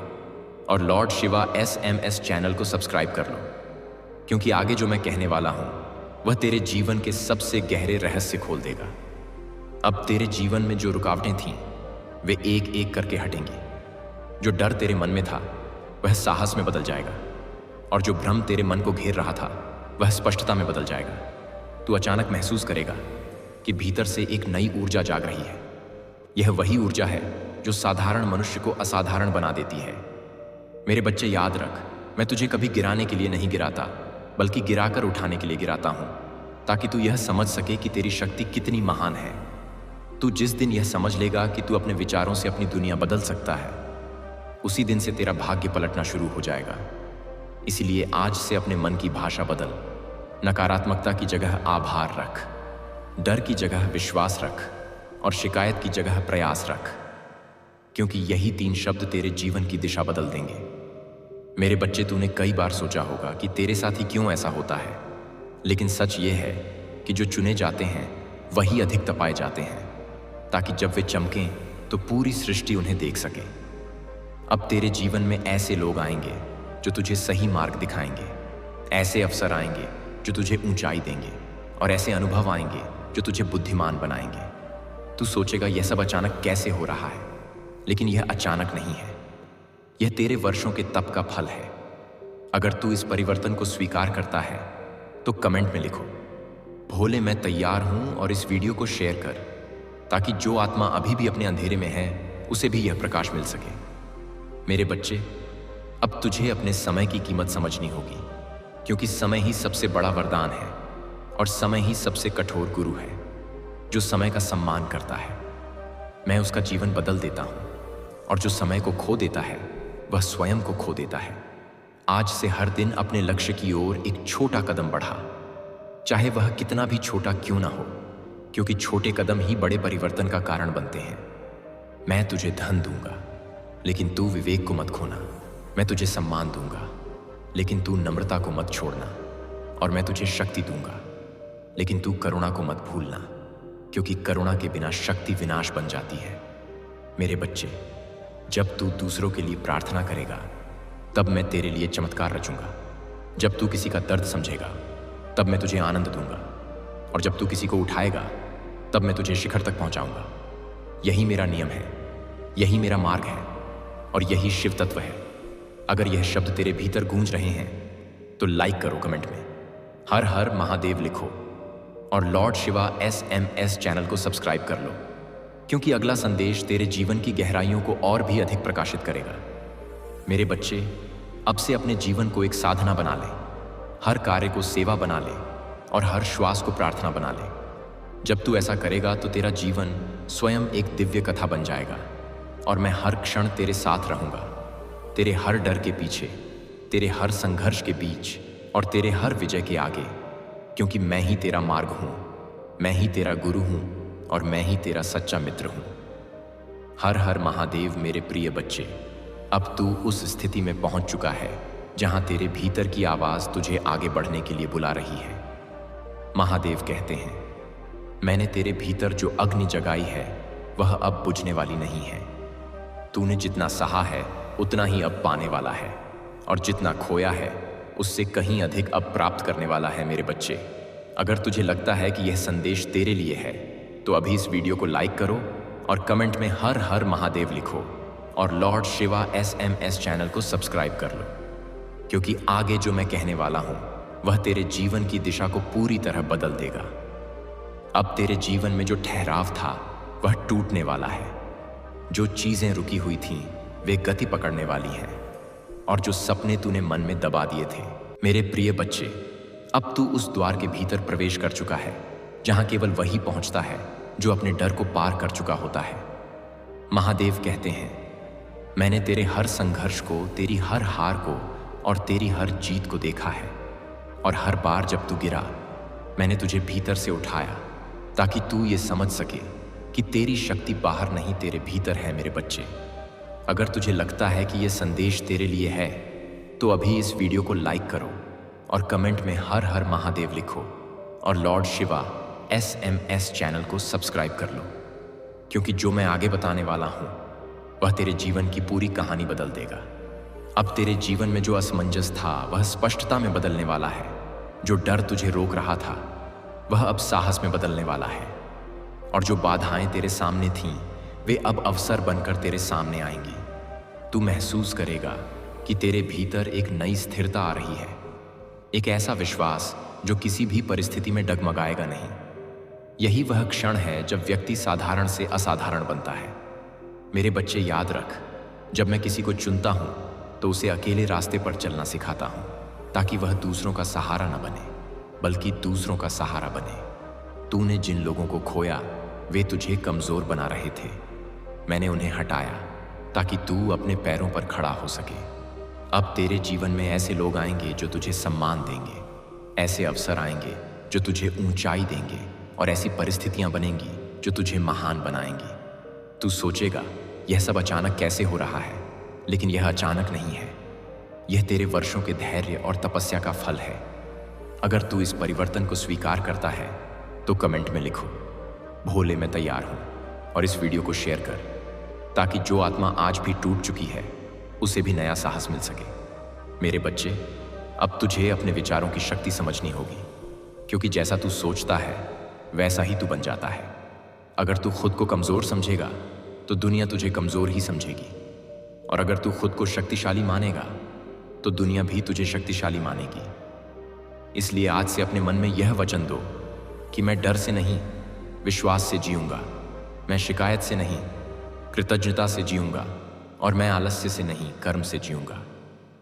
और लॉर्ड शिवा SMS चैनल को सब्सक्राइब कर लो, क्योंकि आगे जो मैं कहने वाला हूं वह तेरे जीवन के सबसे गहरे रहस्य खोल देगा। अब तेरे जीवन में जो रुकावटें थीं वे एक एक करके हटेंगी। जो डर तेरे मन में था वह साहस में बदल जाएगा और जो भ्रम तेरे मन को घेर रहा था वह स्पष्टता में बदल जाएगा। तू अचानक महसूस करेगा कि भीतर से एक नई ऊर्जा जाग रही है। यह वही ऊर्जा है जो साधारण मनुष्य को असाधारण बना देती है। मेरे बच्चे, याद रख, मैं तुझे कभी गिराने के लिए नहीं गिराता, बल्कि गिराकर उठाने के लिए गिराता हूं, ताकि तू यह समझ सके कि तेरी शक्ति कितनी महान है। तू जिस दिन यह समझ लेगा कि तू अपने विचारों से अपनी दुनिया बदल सकता है, उसी दिन से तेरा भाग्य पलटना शुरू हो जाएगा। इसलिए आज से अपने मन की भाषा बदल। नकारात्मकता की जगह आभार रख, डर की जगह विश्वास रख और शिकायत की जगह प्रयास रख, क्योंकि यही 3 शब्द तेरे जीवन की दिशा बदल देंगे। मेरे बच्चे, तूने कई बार सोचा होगा कि तेरे साथ ही क्यों ऐसा होता है, लेकिन सच ये है कि जो चुने जाते हैं वही अधिक तपाए जाते हैं, ताकि जब वे चमकें तो पूरी सृष्टि उन्हें देख सके। अब तेरे जीवन में ऐसे लोग आएंगे जो तुझे सही मार्ग दिखाएंगे, ऐसे अवसर आएंगे जो तुझे ऊंचाई देंगे और ऐसे अनुभव आएंगे जो तुझे बुद्धिमान बनाएंगे। तू सोचेगा यह सब अचानक कैसे हो रहा है, लेकिन यह अचानक नहीं है, यह तेरे वर्षों के तप का फल है। अगर तू इस परिवर्तन को स्वीकार करता है तो कमेंट में लिखो, भोले मैं तैयार हूं, और इस वीडियो को शेयर कर, ताकि जो आत्मा अभी भी अपने अंधेरे में है उसे भी यह प्रकाश मिल सके। मेरे बच्चे, अब तुझे अपने समय की कीमत समझनी होगी, क्योंकि समय ही सबसे बड़ा वरदान है और समय ही सबसे कठोर गुरु है। जो समय का सम्मान करता है, मैं उसका जीवन बदल देता हूं, और जो समय को खो देता है वह स्वयं को खो देता है। आज से हर दिन अपने लक्ष्य की ओर एक छोटा कदम बढ़ा, चाहे वह कितना भी छोटा क्यों ना हो, क्योंकि छोटे कदम ही बड़े परिवर्तन का कारण बनते हैं। मैं तुझे धन दूंगा, लेकिन तू विवेक को मत खोना। मैं तुझे सम्मान दूंगा, लेकिन तू नम्रता को मत छोड़ना। और मैं तुझे शक्ति दूंगा, लेकिन तू करुणा को मत भूलना, क्योंकि करुणा के बिना शक्ति विनाश बन जाती है। मेरे बच्चे, जब तू दूसरों के लिए प्रार्थना करेगा तब मैं तेरे लिए चमत्कार रचूंगा। जब तू किसी का दर्द समझेगा तब मैं तुझे आनंद दूंगा, और जब तू किसी को उठाएगा तब मैं तुझे शिखर तक पहुंचाऊंगा। यही मेरा नियम है, यही मेरा मार्ग है और यही शिव तत्व है। अगर यह शब्द तेरे भीतर गूंज रहे हैं तो लाइक करो, कमेंट में हर हर महादेव लिखो और लॉर्ड शिवा SMS चैनल को सब्सक्राइब कर लो, क्योंकि अगला संदेश तेरे जीवन की गहराइयों को और भी अधिक प्रकाशित करेगा। मेरे बच्चे, अब से अपने जीवन को एक साधना बना ले, हर कार्य को सेवा बना ले और हर श्वास को प्रार्थना बना ले। जब तू ऐसा करेगा तो तेरा जीवन स्वयं एक दिव्य कथा बन जाएगा और मैं हर क्षण तेरे साथ रहूंगा, तेरे हर डर के पीछे, तेरे हर संघर्ष के बीच और तेरे हर विजय के आगे, क्योंकि मैं ही तेरा मार्ग हूं, मैं ही तेरा गुरु हूं और मैं ही तेरा सच्चा मित्र हूं। हर हर महादेव मेरे प्रिय बच्चे, अब तू उस स्थिति में पहुंच चुका है जहां तेरे भीतर की आवाज तुझे आगे बढ़ने के लिए बुला रही है। महादेव कहते हैं, मैंने तेरे भीतर जो अग्नि जगाई है वह अब बुझने वाली नहीं है। तूने जितना सहा है उतना ही अब पाने वाला है, और जितना खोया है उससे कहीं अधिक अब प्राप्त करने वाला है। मेरे बच्चे, अगर तुझे लगता है कि यह संदेश तेरे लिए है तो अभी इस वीडियो को लाइक करो और कमेंट में हर हर महादेव लिखो, और लॉर्ड शिवा SMS चैनल को सब्सक्राइब कर लो, क्योंकि आगे जो मैं कहने वाला हूं वह तेरे जीवन की दिशा को पूरी तरह बदल देगा। अब तेरे जीवन में जो ठहराव था वह टूटने वाला है। जो चीजें रुकी हुई थीं वे गति पकड़ने वाली हैं, और जो सपने तूने मन में दबा दिए थे, मेरे प्रिय बच्चे, अब तू उस द्वार के भीतर प्रवेश कर चुका है जहां केवल वही पहुंचता है जो अपने डर को पार कर चुका होता है। महादेव कहते हैं, मैंने तेरे हर संघर्ष को, तेरी हर हार को और तेरी हर जीत को देखा है, और हर बार जब तू गिरा मैंने तुझे भीतर से उठाया ताकि तू ये समझ सके कि तेरी शक्ति बाहर नहीं तेरे भीतर है। मेरे बच्चे, अगर तुझे लगता है कि यह संदेश तेरे लिए है तो अभी इस वीडियो को लाइक करो और कमेंट में हर हर महादेव लिखो, और लॉर्ड शिवा SMS चैनल को सब्सक्राइब कर लो, क्योंकि जो मैं आगे बताने वाला हूं वह तेरे जीवन की पूरी कहानी बदल देगा। अब तेरे जीवन में जो असमंजस था वह स्पष्टता में बदलने वाला है। जो डर तुझे रोक रहा था वह अब साहस में बदलने वाला है, और जो बाधाएं तेरे सामने थीं वे अब अवसर बनकर तेरे सामने आएंगी। तू महसूस करेगा कि तेरे भीतर एक नई स्थिरता आ रही है, एक ऐसा विश्वास जो किसी भी परिस्थिति में डगमगाएगा नहीं। यही वह क्षण है जब व्यक्ति साधारण से असाधारण बनता है। मेरे बच्चे, याद रख, जब मैं किसी को चुनता हूं तो उसे अकेले रास्ते पर चलना सिखाता हूं, ताकि वह दूसरों का सहारा न बने बल्कि दूसरों का सहारा बने। तूने जिन लोगों को खोया वे तुझे कमजोर बना रहे थे, मैंने उन्हें हटाया ताकि तू अपने पैरों पर खड़ा हो सके। अब तेरे जीवन में ऐसे लोग आएंगे जो तुझे सम्मान देंगे, ऐसे अवसर आएंगे जो तुझे ऊंचाई देंगे, और ऐसी परिस्थितियां बनेंगी जो तुझे महान बनाएंगी। तू सोचेगा यह सब अचानक कैसे हो रहा है, लेकिन यह अचानक नहीं है। यह तेरे वर्षों के धैर्य और तपस्या का फल है। अगर तू इस परिवर्तन को स्वीकार करता है तो कमेंट में लिखो, भोले मैं तैयार हूं, और इस वीडियो को शेयर कर, ताकि जो आत्मा आज भी टूट चुकी है उसे भी नया साहस मिल सके। मेरे बच्चे, अब तुझे अपने विचारों की शक्ति समझनी होगी, क्योंकि जैसा तू सोचता है वैसा ही तू बन जाता है। अगर तू खुद को कमजोर समझेगा तो दुनिया तुझे कमजोर ही समझेगी, और अगर तू खुद को शक्तिशाली मानेगा तो दुनिया भी तुझे शक्तिशाली मानेगी। इसलिए आज से अपने मन में यह वचन दो कि मैं डर से नहीं, विश्वास से जीऊंगा, मैं शिकायत से नहीं, कृतज्ञता से जीऊंगा, और मैं आलस्य से नहीं, कर्म से जीऊंगा।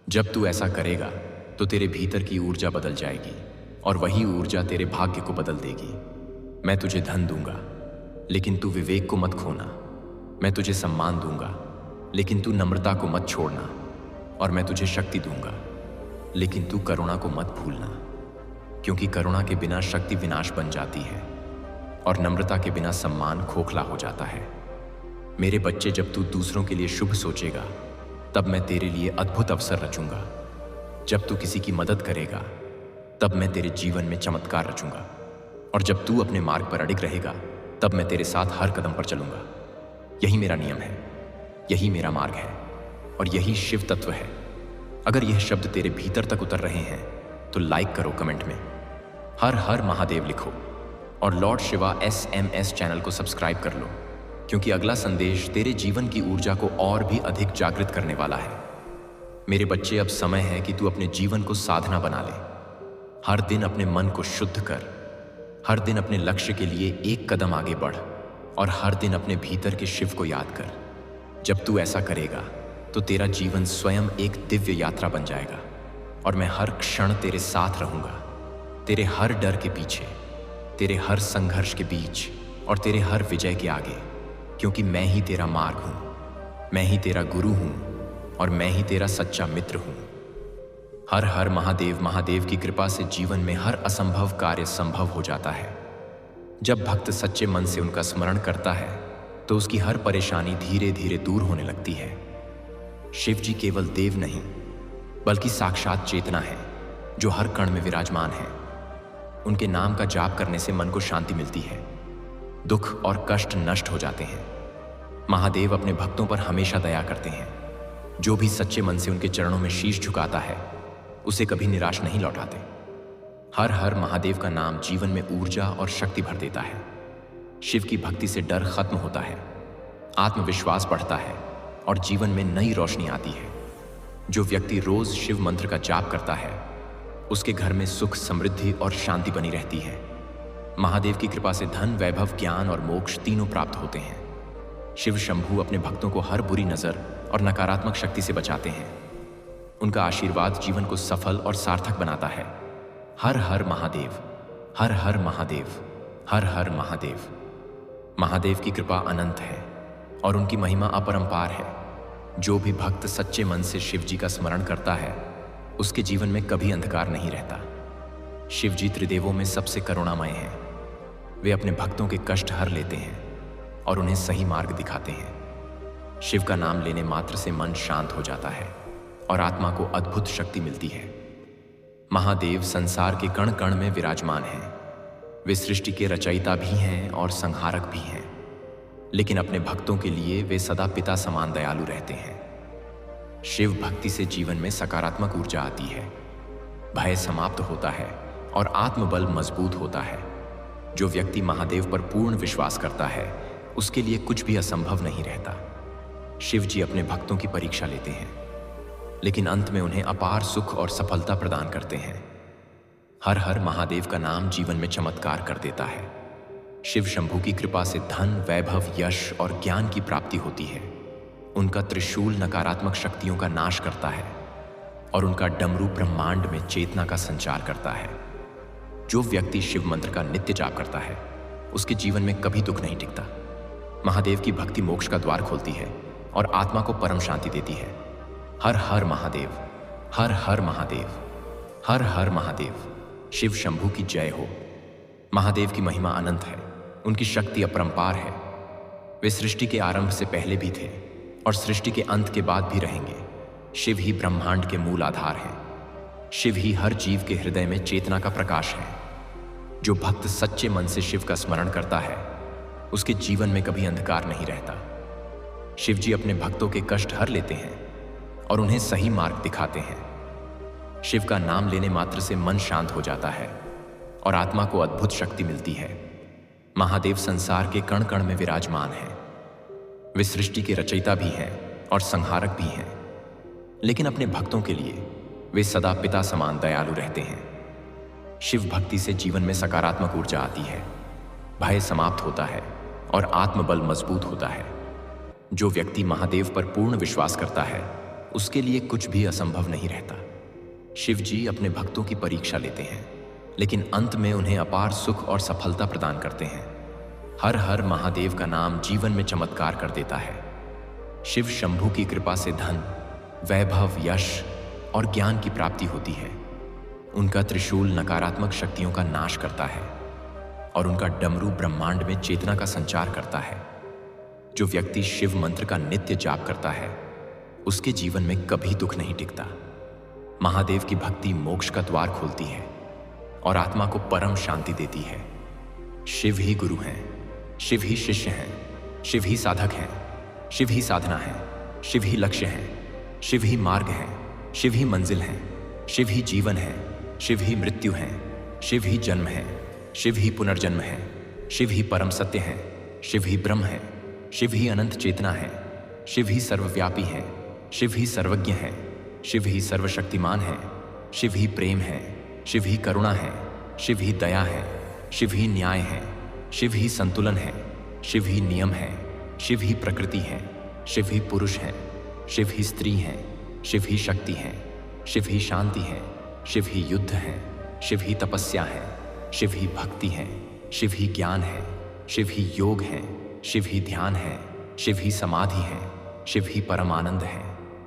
जब तू ऐसा करेगा तो तेरे भीतर की ऊर्जा बदल जाएगी, और वही ऊर्जा तेरे भाग्य को बदल देगी। मैं तुझे धन दूंगा, लेकिन तू विवेक को मत खोना। मैं तुझे सम्मान दूंगा, लेकिन तू नम्रता को मत छोड़ना। और मैं तुझे शक्ति दूंगा, लेकिन तू करुणा को मत भूलना, क्योंकि करुणा के बिना शक्ति विनाश बन जाती है, और नम्रता के बिना सम्मान खोखला हो जाता है। मेरे बच्चे, जब तू दूसरों के लिए शुभ सोचेगा तब मैं तेरे लिए अद्भुत अवसर रचूंगा। जब तू किसी की मदद करेगा तब मैं तेरे जीवन में चमत्कार रचूंगा, और जब तू अपने मार्ग पर अडिग रहेगा तब मैं तेरे साथ हर कदम पर चलूंगा। यही मेरा नियम है, यही मेरा मार्ग है, और यही शिव तत्व है। अगर यह शब्द तेरे भीतर तक उतर रहे हैं तो लाइक करो, कमेंट में हर हर महादेव लिखो, और लॉर्ड शिवा SMS चैनल को सब्सक्राइब कर लो, क्योंकि अगला संदेश तेरे जीवन की ऊर्जा को और भी अधिक जागृत करने वाला है। मेरे बच्चे, अब समय है कि तू अपने जीवन को साधना बना ले। हर दिन अपने मन को शुद्ध कर, हर दिन अपने लक्ष्य के लिए एक कदम आगे बढ़, और हर दिन अपने भीतर के शिव को याद कर। जब तू ऐसा करेगा तो तेरा जीवन स्वयं एक दिव्य यात्रा बन जाएगा, और मैं हर क्षण तेरे साथ रहूंगा, तेरे हर डर के पीछे, तेरे हर संघर्ष के बीच, और तेरे हर विजय के आगे, क्योंकि मैं ही तेरा मार्ग हूं, मैं ही तेरा गुरु हूं, और मैं ही तेरा सच्चा मित्र हूं। हर हर महादेव। महादेव की कृपा से जीवन में हर असंभव कार्य संभव हो जाता है। जब भक्त सच्चे मन से उनका स्मरण करता है तो उसकी हर परेशानी धीरे धीरे दूर होने लगती है। शिव जी केवल देव नहीं बल्कि साक्षात चेतना है जो हर कण में विराजमान है। उनके नाम का जाप करने से मन को शांति मिलती है, दुख और कष्ट नष्ट हो जाते हैं। महादेव अपने भक्तों पर हमेशा दया करते हैं। जो भी सच्चे मन से उनके चरणों में शीश झुकाता है उसे कभी निराश नहीं लौटाते। हर हर महादेव का नाम जीवन में ऊर्जा और शक्ति भर देता है। शिव की भक्ति से डर खत्म होता है, आत्मविश्वास बढ़ता है और जीवन में नई रोशनी आती है। जो व्यक्ति रोज शिव मंत्र का जाप करता है उसके घर में सुख, समृद्धि और शांति बनी रहती है। महादेव की कृपा से धन, वैभव, ज्ञान और मोक्ष तीनों प्राप्त होते हैं। शिव शंभू अपने भक्तों को हर बुरी नजर और नकारात्मक शक्ति से बचाते हैं। उनका आशीर्वाद जीवन को सफल और सार्थक बनाता है। हर हर महादेव, हर हर महादेव, हर हर महादेव। महादेव की कृपा अनंत है और उनकी महिमा अपरंपार है। जो भी भक्त सच्चे मन से शिव जी का स्मरण करता है उसके जीवन में कभी अंधकार नहीं रहता। शिव जी त्रिदेवों में सबसे करुणामय हैं। वे अपने भक्तों के कष्ट हर लेते हैं और उन्हें सही मार्ग दिखाते हैं। शिव का नाम लेने मात्र से मन शांत हो जाता है और आत्मा को अद्भुत शक्ति मिलती है। महादेव संसार के कण कण में विराजमान हैं। वे सृष्टि के रचयिता भी हैं और संहारक भी हैं, लेकिन अपने भक्तों के लिए वे सदा पिता समान दयालु रहते हैं। शिव भक्ति से जीवन में सकारात्मक ऊर्जा आती है, भय समाप्त होता है और आत्मबल मजबूत होता है। जो व्यक्ति महादेव पर पूर्ण विश्वास करता है उसके लिए कुछ भी असंभव नहीं रहता। शिव जी अपने भक्तों की परीक्षा लेते हैं, लेकिन अंत में उन्हें अपार सुख और सफलता प्रदान करते हैं। हर हर महादेव का नाम जीवन में चमत्कार कर देता है। शिव शंभू की कृपा से धन, वैभव, यश और ज्ञान की प्राप्ति होती है। उनका त्रिशूल नकारात्मक शक्तियों का नाश करता है और उनका डमरू ब्रह्मांड में चेतना का संचार करता है। जो व्यक्ति शिव मंत्र का नित्य जाप करता है उसके जीवन में कभी दुख नहीं टिकता। महादेव की भक्ति मोक्ष का द्वार खोलती है और आत्मा को परम शांति देती है। हर हर महादेव, हर हर महादेव, हर हर महादेव। शिव शंभू की जय हो। महादेव की महिमा अनंत है, उनकी शक्ति अपरंपार है। वे सृष्टि के आरंभ से पहले भी थे और सृष्टि के अंत के बाद भी रहेंगे। शिव ही ब्रह्मांड के मूल आधार हैं। शिव ही हर जीव के हृदय में चेतना का प्रकाश है। जो भक्त सच्चे मन से शिव का स्मरण करता है उसके जीवन में कभी अंधकार नहीं रहता। शिव जी अपने भक्तों के कष्ट हर लेते हैं और उन्हें सही मार्ग दिखाते हैं। शिव का नाम लेने मात्र से मन शांत हो जाता है और आत्मा को अद्भुत शक्ति मिलती है। महादेव संसार के कण कण में विराजमान हैं। वे सृष्टि के रचयिता भी हैं और संहारक भी हैं, लेकिन अपने भक्तों के लिए वे सदा पिता समान दयालु रहते हैं। शिव भक्ति से जीवन में सकारात्मक ऊर्जा आती है, भय समाप्त होता है और आत्मबल मजबूत होता है। जो व्यक्ति महादेव पर पूर्ण विश्वास करता है उसके लिए कुछ भी असंभव नहीं रहता। शिव जी अपने भक्तों की परीक्षा लेते हैं, लेकिन अंत में उन्हें अपार सुख और सफलता प्रदान करते हैं। हर हर महादेव का नाम जीवन में चमत्कार कर देता है। शिव शंभू की कृपा से धन, वैभव, यश और ज्ञान की प्राप्ति होती है। उनका त्रिशूल नकारात्मक शक्तियों का नाश करता है और उनका डमरू ब्रह्मांड में चेतना का संचार करता है। जो व्यक्ति शिव मंत्र का नित्य जाप करता है उसके जीवन में कभी दुख नहीं टिकता। महादेव की भक्ति मोक्ष का द्वार खोलती है और आत्मा को परम शांति देती है। शिव ही गुरु हैं, शिव ही शिष्य हैं, शिव ही साधक हैं, शिव ही साधना है, शिव ही लक्ष्य हैं, शिव ही मार्ग हैं, शिव ही मंजिल हैं, शिव ही जीवन है, शिव ही मृत्यु हैं, शिव ही जन्म है, शिव ही पुनर्जन्म है, शिव ही परम सत्य हैं, शिव ही ब्रह्म है, शिव ही अनंत चेतना है, शिव ही सर्वव्यापी है, शिव ही सर्वज्ञ है, शिव ही सर्वशक्तिमान है, शिव ही प्रेम है, शिव ही करुणा है, शिव ही दया है, शिव ही न्याय है, शिव ही संतुलन है, शिव ही नियम है, शिव ही प्रकृति है, शिव ही पुरुष है, शिव ही स्त्री है, शिव ही शक्ति है, शिव ही शांति है, शिव ही युद्ध है, शिव ही तपस्या है, शिव ही भक्ति है, शिव ही ज्ञान है, शिव ही योग है, शिव ही ध्यान है, शिव ही समाधि है, शिव ही परमानंद है,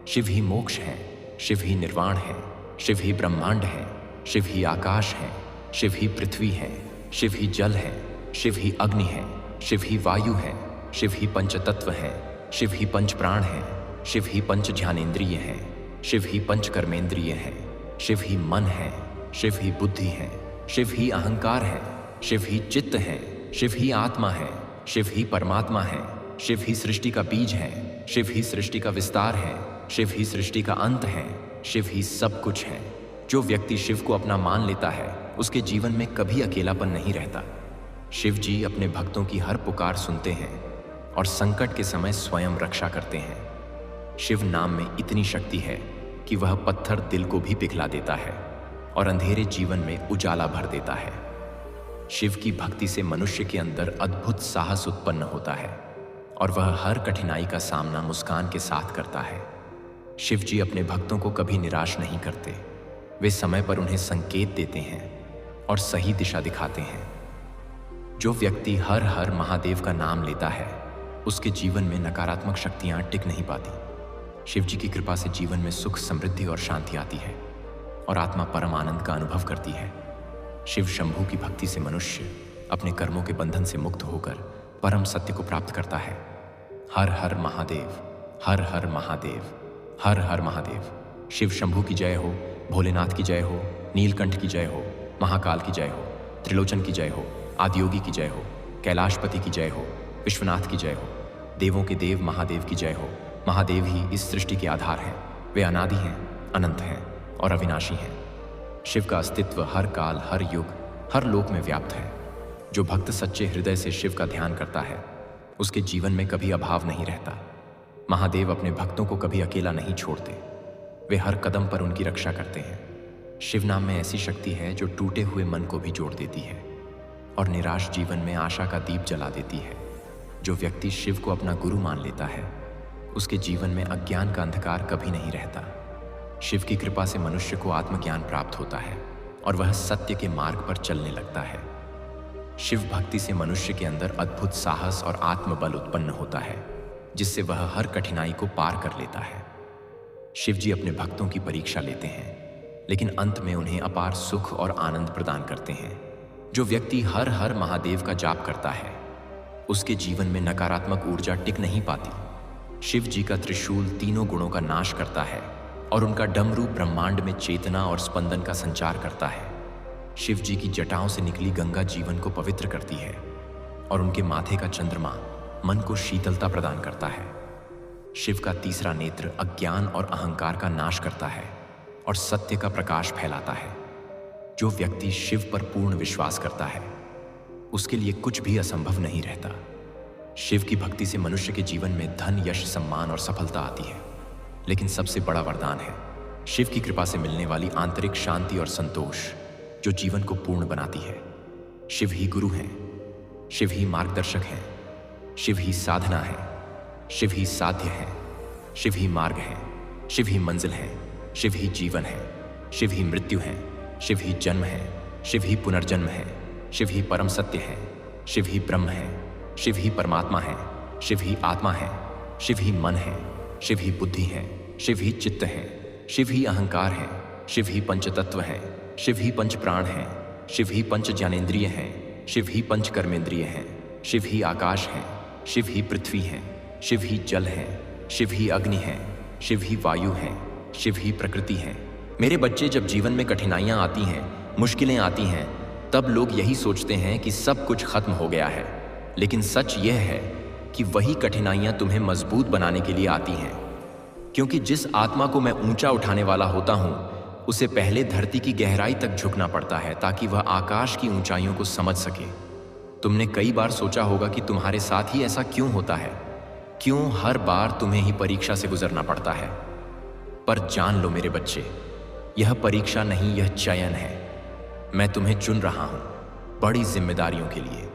शिव ही मोक्ष है, शिव ही निर्वाण है, शिव ही ब्रह्मांड है, शिव ही आकाश है, शिव ही पृथ्वी है, शिव ही जल है, शिव ही अग्नि है, शिव ही वायु है, शिव ही पंचतत्व है, शिव ही पंच प्राण है, शिव ही पंच ज्ञानेंद्रिय है, शिव ही पंच कर्मेंद्रिय है, शिव ही मन है, शिव ही बुद्धि है, शिव ही अहंकार है, शिव ही चित्त है, शिव ही आत्मा है, शिव ही परमात्मा है, शिव ही सृष्टि का बीज है, शिव ही सृष्टि का विस्तार है, शिव ही सृष्टि का अंत है, शिव ही सब कुछ है। जो व्यक्ति शिव को अपना मान लेता है उसके जीवन में कभी अकेलापन नहीं रहता। शिव जी अपने भक्तों की हर पुकार सुनते हैं और संकट के समय स्वयं रक्षा करते हैं। शिव नाम में इतनी शक्ति है कि वह पत्थर दिल को भी पिघला देता है और अंधेरे जीवन में उजाला भर देता है। शिव की भक्ति से मनुष्य के अंदर अद्भुत साहस उत्पन्न होता है और वह हर कठिनाई का सामना मुस्कान के साथ करता है। शिव जी अपने भक्तों को कभी निराश नहीं करते। वे समय पर उन्हें संकेत देते हैं और सही दिशा दिखाते हैं। जो व्यक्ति हर हर महादेव का नाम लेता है उसके जीवन में नकारात्मक शक्तियां टिक नहीं पाती। शिव जी की कृपा से जीवन में सुख, समृद्धि और शांति आती है और आत्मा परम आनंद का अनुभव करती है। शिव शंभू की भक्ति से मनुष्य अपने कर्मों के बंधन से मुक्त होकर परम सत्य को प्राप्त करता है। हर हर महादेव, हर हर महादेव, हर हर महादेव। शिव शंभू की जय हो, भोलेनाथ की जय हो, नीलकंठ की जय हो, महाकाल की जय हो, त्रिलोचन की जय हो, आदियोगी की जय हो, कैलाशपति की जय हो, विश्वनाथ की जय हो, देवों के देव महादेव की जय हो। महादेव ही इस सृष्टि के आधार हैं। वे अनादि हैं, अनंत हैं और अविनाशी हैं। शिव का अस्तित्व हर काल, हर युग, हर लोक में व्याप्त है। जो भक्त सच्चे हृदय से शिव का ध्यान करता है उसके जीवन में कभी अभाव नहीं रहता। महादेव अपने भक्तों को कभी अकेला नहीं छोड़ते। वे हर कदम पर उनकी रक्षा करते हैं। शिव नाम में ऐसी शक्ति है जो टूटे हुए मन को भी जोड़ देती है और निराश जीवन में आशा का दीप जला देती है। जो व्यक्ति शिव को अपना गुरु मान लेता है उसके जीवन में अज्ञान का अंधकार कभी नहीं रहता। शिव की कृपा से मनुष्य को आत्मज्ञान प्राप्त होता है और वह सत्य के मार्ग पर चलने लगता है। शिव भक्ति से मनुष्य के अंदर अद्भुत साहस और आत्मबल उत्पन्न होता है जिससे वह हर कठिनाई को पार कर लेता है। शिव जी अपने भक्तों की परीक्षा लेते हैं लेकिन अंत में उन्हें अपार सुख और आनंद प्रदान करते हैं। जो व्यक्ति हर हर महादेव का जाप करता है उसके जीवन में नकारात्मक ऊर्जा टिक नहीं पाती। शिव जी का त्रिशूल तीनों गुणों का नाश करता है और उनका डमरू ब्रह्मांड में चेतना और स्पंदन का संचार करता है। शिव जी की जटाओं से निकली गंगा जीवन को पवित्र करती है और उनके माथे का चंद्रमा मन को शीतलता प्रदान करता है। शिव का तीसरा नेत्र अज्ञान और अहंकार का नाश करता है और सत्य का प्रकाश फैलाता है। जो व्यक्ति शिव पर पूर्ण विश्वास करता है उसके लिए कुछ भी असंभव नहीं रहता। शिव की भक्ति से मनुष्य के जीवन में धन, यश, सम्मान और सफलता आती है, लेकिन सबसे बड़ा वरदान है शिव की कृपा से मिलने वाली आंतरिक शांति और संतोष जो जीवन को पूर्ण बनाती है। शिव ही गुरु हैं, शिव ही मार्गदर्शक हैं, शिव ही साधना है, शिव ही साध्य है, शिव ही मार्ग है, शिव ही मंजिल है, शिव ही जीवन है, शिव ही मृत्यु है, शिव ही जन्म है, शिव ही पुनर्जन्म है, शिव ही परम सत्य है, शिव ही ब्रह्म है, शिव ही परमात्मा है, शिव ही आत्मा है, शिव ही मन है, शिव ही बुद्धि है, शिव ही चित्त है, शिव ही अहंकार है, शिव ही पंचतत्व है, शिव ही पंच प्राण है, शिव ही पंच ज्ञानेंद्रिय है, शिव ही पंच कर्मेंद्रिय है, शिव ही आकाश है, शिव ही पृथ्वी है, शिव ही जल है, शिव ही अग्नि है, शिव ही वायु है, शिव ही प्रकृति है। मेरे बच्चे, जब जीवन में कठिनाइयां आती हैं, मुश्किलें आती हैं, तब लोग यही सोचते हैं कि सब कुछ खत्म हो गया है, लेकिन सच यह है कि वही कठिनाइयां तुम्हें मजबूत बनाने के लिए आती हैं। क्योंकि जिस आत्मा को मैं ऊंचा उठाने वाला होता हूं उसे पहले धरती की गहराई तक झुकना पड़ता है ताकि वह आकाश की ऊंचाइयों को समझ सके। तुमने कई बार सोचा होगा कि तुम्हारे साथ ही ऐसा क्यों होता है, क्यों हर बार तुम्हें ही परीक्षा से गुजरना पड़ता है। पर जान लो मेरे बच्चे, यह परीक्षा नहीं, यह चयन है। मैं तुम्हें चुन रहा हूं बड़ी जिम्मेदारियों के लिए,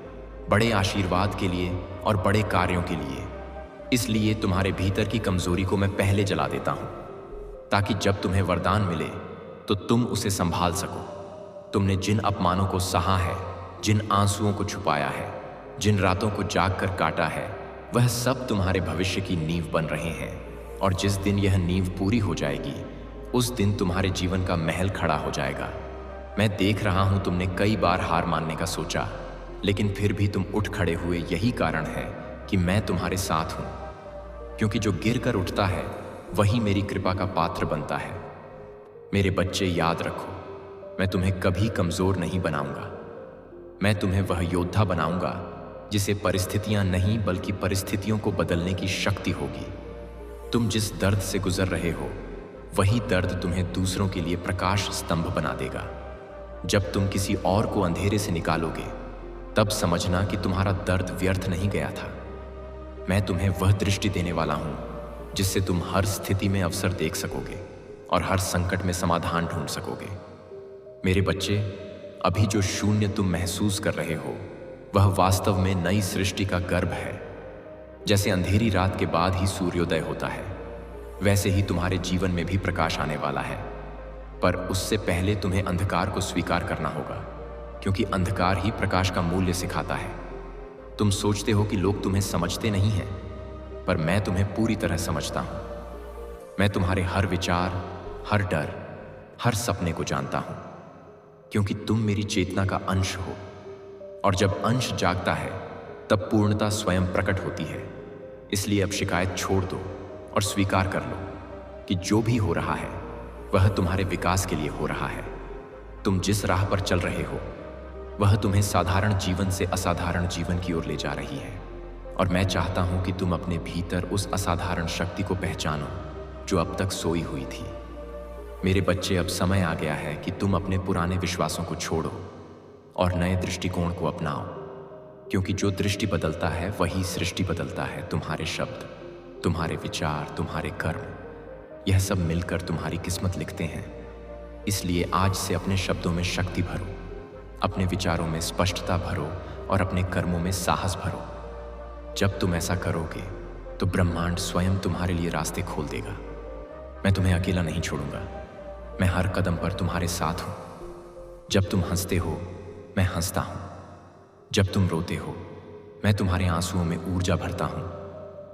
बड़े आशीर्वाद के लिए और बड़े कार्यों के लिए। इसलिए तुम्हारे भीतर की कमजोरी को मैं पहले जला देता हूं ताकि जब तुम्हें वरदान मिले तो तुम उसे संभाल सको। तुमने जिन अपमानों को सहा है, जिन आंसुओं को छुपाया है, जिन रातों को जाग कर काटा है, वह सब तुम्हारे भविष्य की नींव बन रहे हैं। और जिस दिन यह नींव पूरी हो जाएगी उस दिन तुम्हारे जीवन का महल खड़ा हो जाएगा। मैं देख रहा हूं तुमने कई बार हार मानने का सोचा, लेकिन फिर भी तुम उठ खड़े हुए। यही कारण है कि मैं तुम्हारे साथ हूं, क्योंकि जो गिर कर उठता है वही मेरी कृपा का पात्र बनता है। मेरे बच्चे, याद रखो, मैं तुम्हें कभी कमजोर नहीं बनाऊंगा। मैं तुम्हें वह योद्धा बनाऊंगा जिसे परिस्थितियां नहीं बल्कि परिस्थितियों को बदलने की शक्ति होगी। तुम जिस दर्द से गुजर रहे हो वही दर्द तुम्हें दूसरों के लिए प्रकाश स्तंभ बना देगा। जब तुम किसी और को अंधेरे से निकालोगे तब समझना कि तुम्हारा दर्द व्यर्थ नहीं गया था। मैं तुम्हें वह दृष्टि देने वाला हूं जिससे तुम हर स्थिति में अवसर देख सकोगे और हर संकट में समाधान ढूंढ सकोगे। मेरे बच्चे, अभी जो शून्य तुम महसूस कर रहे हो वह वास्तव में नई सृष्टि का गर्भ है। जैसे अंधेरी रात के बाद ही सूर्योदय होता है, वैसे ही तुम्हारे जीवन में भी प्रकाश आने वाला है। पर उससे पहले तुम्हें अंधकार को स्वीकार करना होगा, क्योंकि अंधकार ही प्रकाश का मूल्य सिखाता है। तुम सोचते हो कि लोग तुम्हें समझते नहीं हैं, पर मैं तुम्हें पूरी तरह समझता हूं। मैं तुम्हारे हर विचार, हर डर, हर सपने को जानता हूं, क्योंकि तुम मेरी चेतना का अंश हो। और जब अंश जागता है तब पूर्णता स्वयं प्रकट होती है। इसलिए अब शिकायत छोड़ दो और स्वीकार कर लो कि जो भी हो रहा है वह तुम्हारे विकास के लिए हो रहा है। तुम जिस राह पर चल रहे हो वह तुम्हें साधारण जीवन से असाधारण जीवन की ओर ले जा रही है। और मैं चाहता हूं कि तुम अपने भीतर उस असाधारण शक्ति को पहचानो जो अब तक सोई हुई थी। मेरे बच्चे, अब समय आ गया है कि तुम अपने पुराने विश्वासों को छोड़ो और नए दृष्टिकोण को अपनाओ, क्योंकि जो दृष्टि बदलता है वही सृष्टि बदलता है। तुम्हारे शब्द, तुम्हारे विचार, तुम्हारे कर्म, यह सब मिलकर तुम्हारी किस्मत लिखते हैं। इसलिए आज से अपने शब्दों में शक्ति भरो, अपने विचारों में स्पष्टता भरो और अपने कर्मों में साहस भरो। जब तुम ऐसा करोगे तो ब्रह्मांड स्वयं तुम्हारे लिए रास्ते खोल देगा। मैं तुम्हें अकेला नहीं छोड़ूंगा। मैं हर कदम पर तुम्हारे साथ हूं। जब तुम हंसते हो मैं हंसता हूं। जब तुम रोते हो मैं तुम्हारे आंसुओं में ऊर्जा भरता हूं,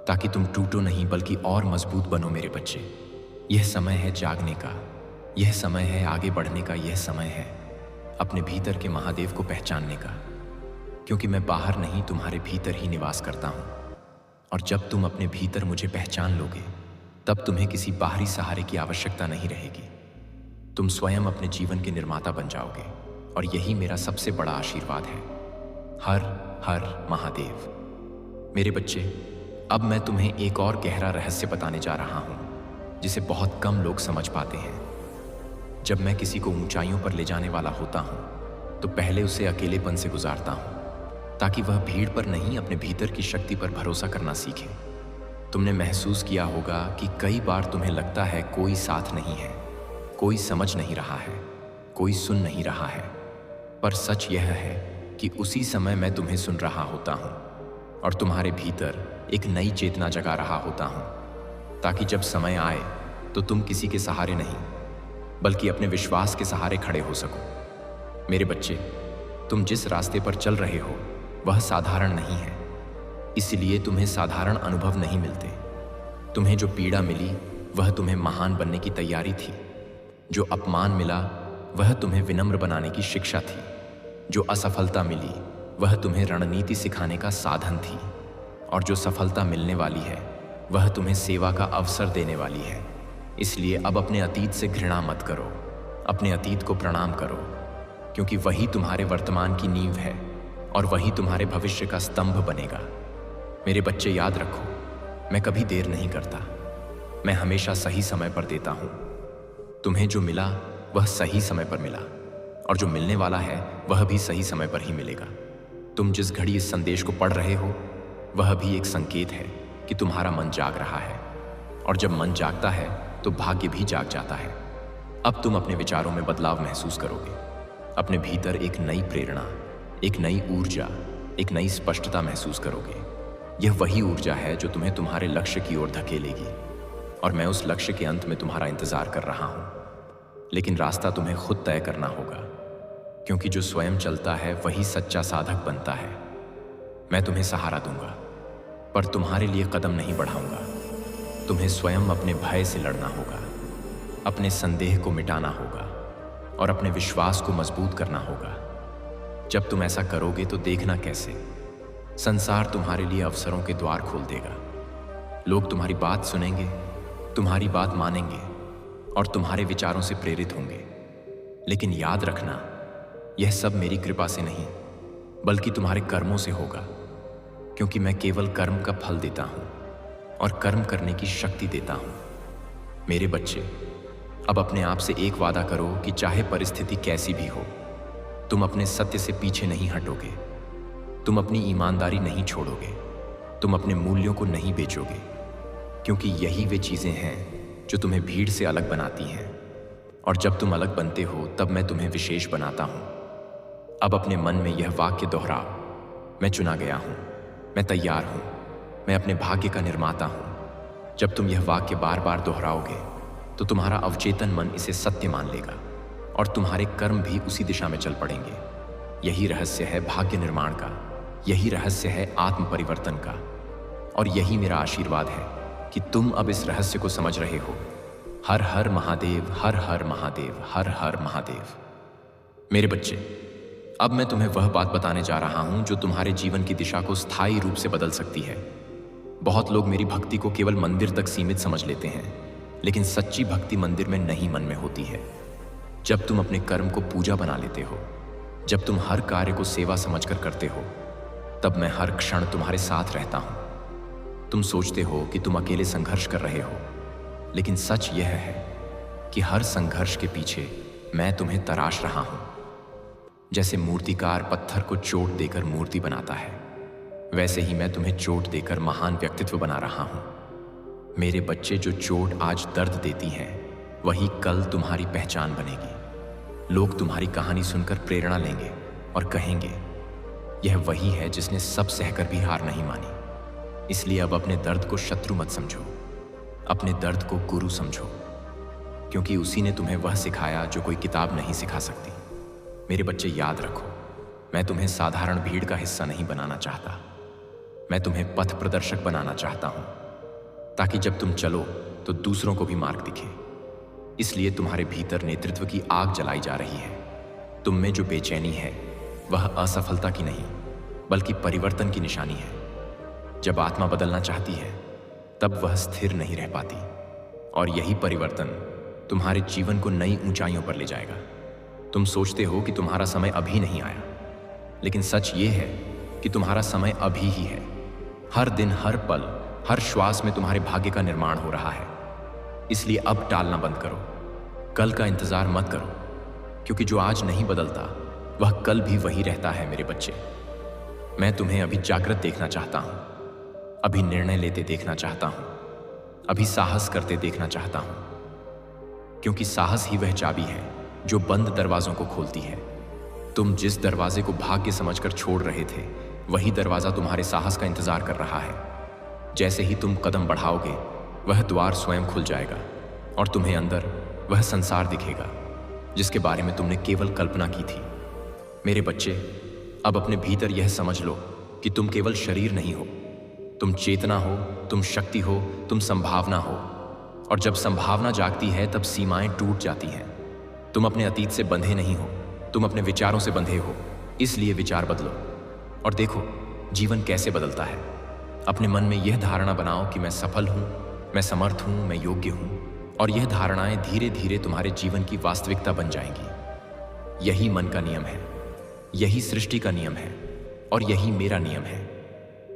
ताकि तुम टूटो नहीं बल्कि और मजबूत बनो। मेरे बच्चे, यह समय है जागने का, यह समय है आगे बढ़ने का, यह समय है अपने भीतर के महादेव को पहचानने का, क्योंकि मैं बाहर नहीं, तुम्हारे भीतर ही निवास करता हूं। और जब तुम अपने भीतर मुझे पहचान लोगे तब तुम्हें किसी बाहरी सहारे की आवश्यकता नहीं रहेगी। तुम स्वयं अपने जीवन के निर्माता बन जाओगे, और यही मेरा सबसे बड़ा आशीर्वाद है। हर हर महादेव। मेरे बच्चे, अब मैं तुम्हें एक और गहरा रहस्य बताने जा रहा हूं जिसे बहुत कम लोग समझ पाते हैं। जब मैं किसी को ऊंचाइयों पर ले जाने वाला होता हूं तो पहले उसे अकेलेपन से गुजारता हूं, ताकि वह भीड़ पर नहीं अपने भीतर की शक्ति पर भरोसा करना सीखे। तुमने महसूस किया होगा कि कई बार तुम्हें लगता है कोई साथ नहीं है, कोई समझ नहीं रहा है, कोई सुन नहीं रहा है। पर सच यह है कि उसी समय मैं तुम्हें सुन रहा होता हूं और तुम्हारे भीतर एक नई चेतना जगा रहा होता हूं, ताकि जब समय आए तो तुम किसी के सहारे नहीं बल्कि अपने विश्वास के सहारे खड़े हो सको। मेरे बच्चे, तुम जिस रास्ते पर चल रहे हो वह साधारण नहीं है, इसलिए तुम्हें साधारण अनुभव नहीं मिलते। तुम्हें जो पीड़ा मिली वह तुम्हें महान बनने की तैयारी थी। जो अपमान मिला वह तुम्हें विनम्र बनाने की शिक्षा थी। जो असफलता मिली वह तुम्हें रणनीति सिखाने का साधन थी। और जो सफलता मिलने वाली है वह तुम्हें सेवा का अवसर देने वाली है। इसलिए अब अपने अतीत से घृणा मत करो, अपने अतीत को प्रणाम करो, क्योंकि वही तुम्हारे वर्तमान की नींव है और वही तुम्हारे भविष्य का स्तंभ बनेगा। मेरे बच्चे, याद रखो, मैं कभी देर नहीं करता। मैं हमेशा सही समय पर देता हूं। तुम्हें जो मिला वह सही समय पर मिला, और जो मिलने वाला है वह भी सही समय पर ही मिलेगा। तुम जिस घड़ी इस संदेश को पढ़ रहे हो वह भी एक संकेत है कि तुम्हारा मन जाग रहा है, और जब मन जागता है तो भाग्य भी जाग जाता है। अब तुम अपने विचारों में बदलाव महसूस करोगे। अपने भीतर एक नई प्रेरणा, एक नई ऊर्जा, एक नई स्पष्टता महसूस करोगे। यह वही ऊर्जा है जो तुम्हें तुम्हारे लक्ष्य की ओर धकेलेगी, और मैं उस लक्ष्य के अंत में तुम्हारा इंतजार कर रहा हूं। लेकिन रास्ता तुम्हें खुद तय करना होगा, क्योंकि जो स्वयं चलता है वही सच्चा साधक बनता है। मैं तुम्हें सहारा दूंगा, पर तुम्हारे लिए कदम नहीं बढ़ाऊंगा। तुम्हें स्वयं अपने भय से लड़ना होगा। अपने संदेह को मिटाना होगा और अपने विश्वास को मजबूत करना होगा। जब तुम ऐसा करोगे तो देखना कैसे संसार तुम्हारे लिए अवसरों के द्वार खोल देगा। लोग तुम्हारी बात सुनेंगे, तुम्हारी बात मानेंगे और तुम्हारे विचारों से प्रेरित होंगे। लेकिन याद रखना, यह सब मेरी कृपा से नहीं बल्कि तुम्हारे कर्मों से होगा, क्योंकि मैं केवल कर्म का फल देता हूं और कर्म करने की शक्ति देता हूं। मेरे बच्चे, अब अपने आप से एक वादा करो कि चाहे परिस्थिति कैसी भी हो, तुम अपने सत्य से पीछे नहीं हटोगे, तुम अपनी ईमानदारी नहीं छोड़ोगे, तुम अपने मूल्यों को नहीं बेचोगे, क्योंकि यही वे चीजें हैं जो तुम्हें भीड़ से अलग बनाती हैं। और जब तुम अलग बनते हो तब मैं तुम्हें विशेष बनाता हूं। अब अपने मन में यह वाक्य दोहराओ, मैं चुना गया हूं, मैं तैयार हूं, मैं अपने भाग्य का निर्माता हूं। जब तुम यह वाक्य बार बार दोहराओगे तो तुम्हारा अवचेतन मन इसे सत्य मान लेगा और तुम्हारे कर्म भी उसी दिशा में चल पड़ेंगे। यही रहस्य है भाग्य निर्माण का, यही रहस्य है आत्म परिवर्तन का, और यही मेरा आशीर्वाद है कि तुम अब इस रहस्य को समझ रहे हो। हर हर महादेव, हर हर महादेव, हर हर महादेव। मेरे बच्चे, अब मैं तुम्हें वह बात बताने जा रहा हूं जो तुम्हारे जीवन की दिशा को स्थायी रूप से बदल सकती है। बहुत लोग मेरी भक्ति को केवल मंदिर तक सीमित समझ लेते हैं, लेकिन सच्ची भक्ति मंदिर में नहीं, मन में होती है। जब तुम अपने कर्म को पूजा बना लेते हो, जब तुम हर कार्य को सेवा समझकर करते हो, तब मैं हर क्षण तुम्हारे साथ रहता हूं। तुम सोचते हो कि तुम अकेले संघर्ष कर रहे हो, लेकिन सच यह है कि हर संघर्ष के पीछे मैं तुम्हें तराश रहा हूं। जैसे मूर्तिकार पत्थर को चोट देकर मूर्ति बनाता है, वैसे ही मैं तुम्हें चोट देकर महान व्यक्तित्व बना रहा हूं। मेरे बच्चे, जो चोट आज दर्द देती है वही कल तुम्हारी पहचान बनेगी। लोग तुम्हारी कहानी सुनकर प्रेरणा लेंगे और कहेंगे, यह वही है जिसने सब सहकर भी हार नहीं मानी। इसलिए अब अपने दर्द को शत्रु मत समझो, अपने दर्द को गुरु समझो, क्योंकि उसी ने तुम्हें वह सिखाया जो कोई किताब नहीं सिखा सकती। मेरे बच्चे, याद रखो, मैं तुम्हें साधारण भीड़ का हिस्सा नहीं बनाना चाहता, मैं तुम्हें पथ प्रदर्शक बनाना चाहता हूं, ताकि जब तुम चलो तो दूसरों को भी मार्ग दिखे। इसलिए तुम्हारे भीतर नेतृत्व की आग जलाई जा रही है। तुम में जो बेचैनी है वह असफलता की नहीं बल्कि परिवर्तन की निशानी है। जब आत्मा बदलना चाहती है तब वह स्थिर नहीं रह पाती, और यही परिवर्तन तुम्हारे जीवन को नई ऊंचाइयों पर ले जाएगा। तुम सोचते हो कि तुम्हारा समय अभी नहीं आया, लेकिन सच ये है कि तुम्हारा समय अभी ही है। हर दिन, हर पल, हर श्वास में तुम्हारे भाग्य का निर्माण हो रहा है। इसलिए अब टालना बंद करो, कल का इंतजार मत करो, क्योंकि जो आज नहीं बदलता वह कल भी वही रहता है। मेरे बच्चे, मैं तुम्हें अभी जागृत देखना चाहता हूं, अभी निर्णय लेते देखना चाहता हूं, अभी साहस करते देखना चाहता हूं, क्योंकि साहस ही वह चाबी है जो बंद दरवाजों को खोलती है। तुम जिस दरवाजे को भाग्य समझकर छोड़ रहे थे, वही दरवाजा तुम्हारे साहस का इंतजार कर रहा है। जैसे ही तुम कदम बढ़ाओगे, वह द्वार स्वयं खुल जाएगा और तुम्हें अंदर वह संसार दिखेगा जिसके बारे में तुमने केवल कल्पना की थी। मेरे बच्चे, अब अपने भीतर यह समझ लो कि तुम केवल शरीर नहीं हो, तुम चेतना हो, तुम शक्ति हो, तुम संभावना हो। और जब संभावना जागती है तब सीमाएं टूट जाती हैं। तुम अपने अतीत से बंधे नहीं हो, तुम अपने विचारों से बंधे हो। इसलिए विचार बदलो और देखो जीवन कैसे बदलता है। अपने मन में यह धारणा बनाओ कि मैं सफल हूं, मैं समर्थ हूं, मैं योग्य हूं, और यह धारणाएं धीरे धीरे तुम्हारे जीवन की वास्तविकता बन जाएंगी। यही मन का नियम है, यही सृष्टि का नियम है, और यही मेरा नियम है।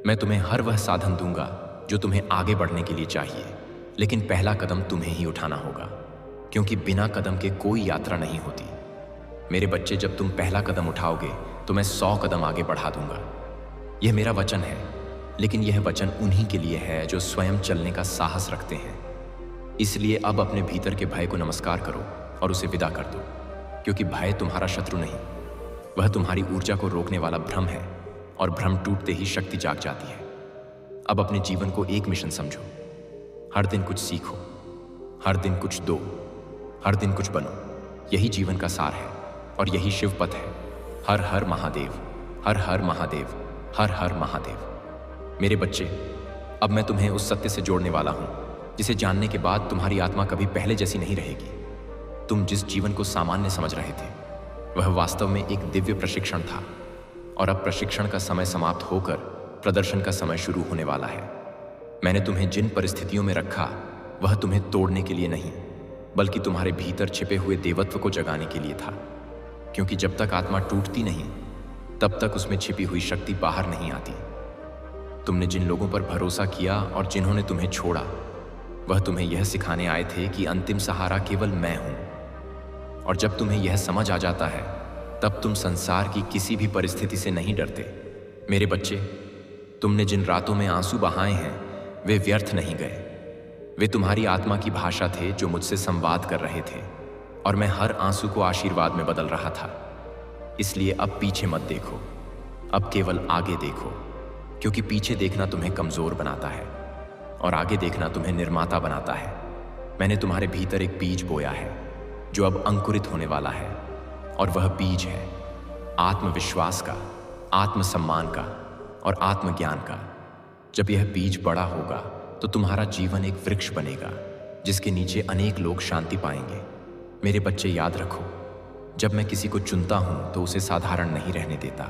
मैं तुम्हें हर वह साधन दूंगा जो तुम्हें आगे बढ़ने के लिए चाहिए, लेकिन पहला कदम तुम्हें ही उठाना होगा, क्योंकि बिना कदम के कोई यात्रा नहीं होती। मेरे बच्चे, जब तुम पहला कदम उठाओगे तो मैं 100 कदम आगे बढ़ा दूंगा। यह मेरा वचन है, लेकिन यह वचन उन्हीं के लिए है जो स्वयं चलने का साहस रखते हैं। इसलिए अब अपने भीतर के भय को नमस्कार करो और उसे विदा कर दो, क्योंकि भय तुम्हारा शत्रु नहीं, वह तुम्हारी ऊर्जा को रोकने वाला भ्रम है, और भ्रम टूटते ही शक्ति जाग जाती है। अब अपने जीवन को एक मिशन समझो। हर दिन कुछ सीखो, हर दिन कुछ दो, हर दिन कुछ बनो। यही जीवन का सार है और यही शिव पथ है। हर हर महादेव, हर हर महादेव, हर हर महादेव। मेरे बच्चे, अब मैं तुम्हें उस सत्य से जोड़ने वाला हूं जिसे जानने के बाद तुम्हारी आत्मा कभी पहले जैसी नहीं रहेगी। तुम जिस जीवन को सामान्य समझ रहे थे वह वास्तव में एक दिव्य प्रशिक्षण था, और अब प्रशिक्षण का समय समाप्त होकर प्रदर्शन का समय शुरू होने वाला है। मैंने तुम्हें जिन परिस्थितियों में रखा वह तुम्हें तोड़ने के लिए नहीं, बल्कि तुम्हारे भीतर छिपे हुए देवत्व को जगाने के लिए था। क्योंकि जब तक आत्मा टूटती नहीं तब तक उसमें छिपी हुई शक्ति बाहर नहीं आती। तुमने जिन लोगों पर भरोसा किया और जिन्होंने तुम्हें छोड़ा, वह तुम्हें यह सिखाने आए थे कि अंतिम सहारा केवल मैं हूं। और जब तुम्हें यह समझ आ जाता है तब तुम संसार की किसी भी परिस्थिति से नहीं डरते। मेरे बच्चे, तुमने जिन रातों में आंसू बहाए हैं वे व्यर्थ नहीं गए। वे तुम्हारी आत्मा की भाषा थे जो मुझसे संवाद कर रहे थे, और मैं हर आंसू को आशीर्वाद में बदल रहा था। इसलिए अब पीछे मत देखो, अब केवल आगे देखो, क्योंकि पीछे देखना तुम्हें कमजोर बनाता है और आगे देखना तुम्हें निर्माता बनाता है। मैंने तुम्हारे भीतर एक बीज बोया है जो अब अंकुरित होने वाला है, और वह बीज है आत्मविश्वास का, आत्मसम्मान का और आत्मज्ञान का। जब यह बीज बड़ा होगा तो तुम्हारा जीवन एक वृक्ष बनेगा जिसके नीचे अनेक लोग शांति पाएंगे। मेरे बच्चे, याद रखो, जब मैं किसी को चुनता हूं तो उसे साधारण नहीं रहने देता,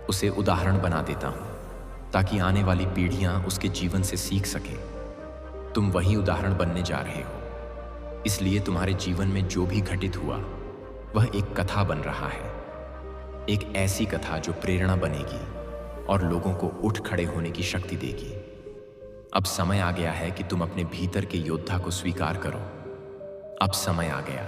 उसे उदाहरण बना देता हूं ताकि आने वाली पीढ़ियां उसके जीवन से सीख सकें। तुम वही उदाहरण बनने जा रहे हो, इसलिए तुम्हारे जीवन में जो भी घटित हुआ वह एक कथा बन रहा है, एक ऐसी कथा जो प्रेरणा बनेगी और लोगों को उठ खड़े होने की शक्ति देगी। अब समय आ गया है कि तुम अपने भीतर के योद्धा को स्वीकार करो। अब समय आ गया।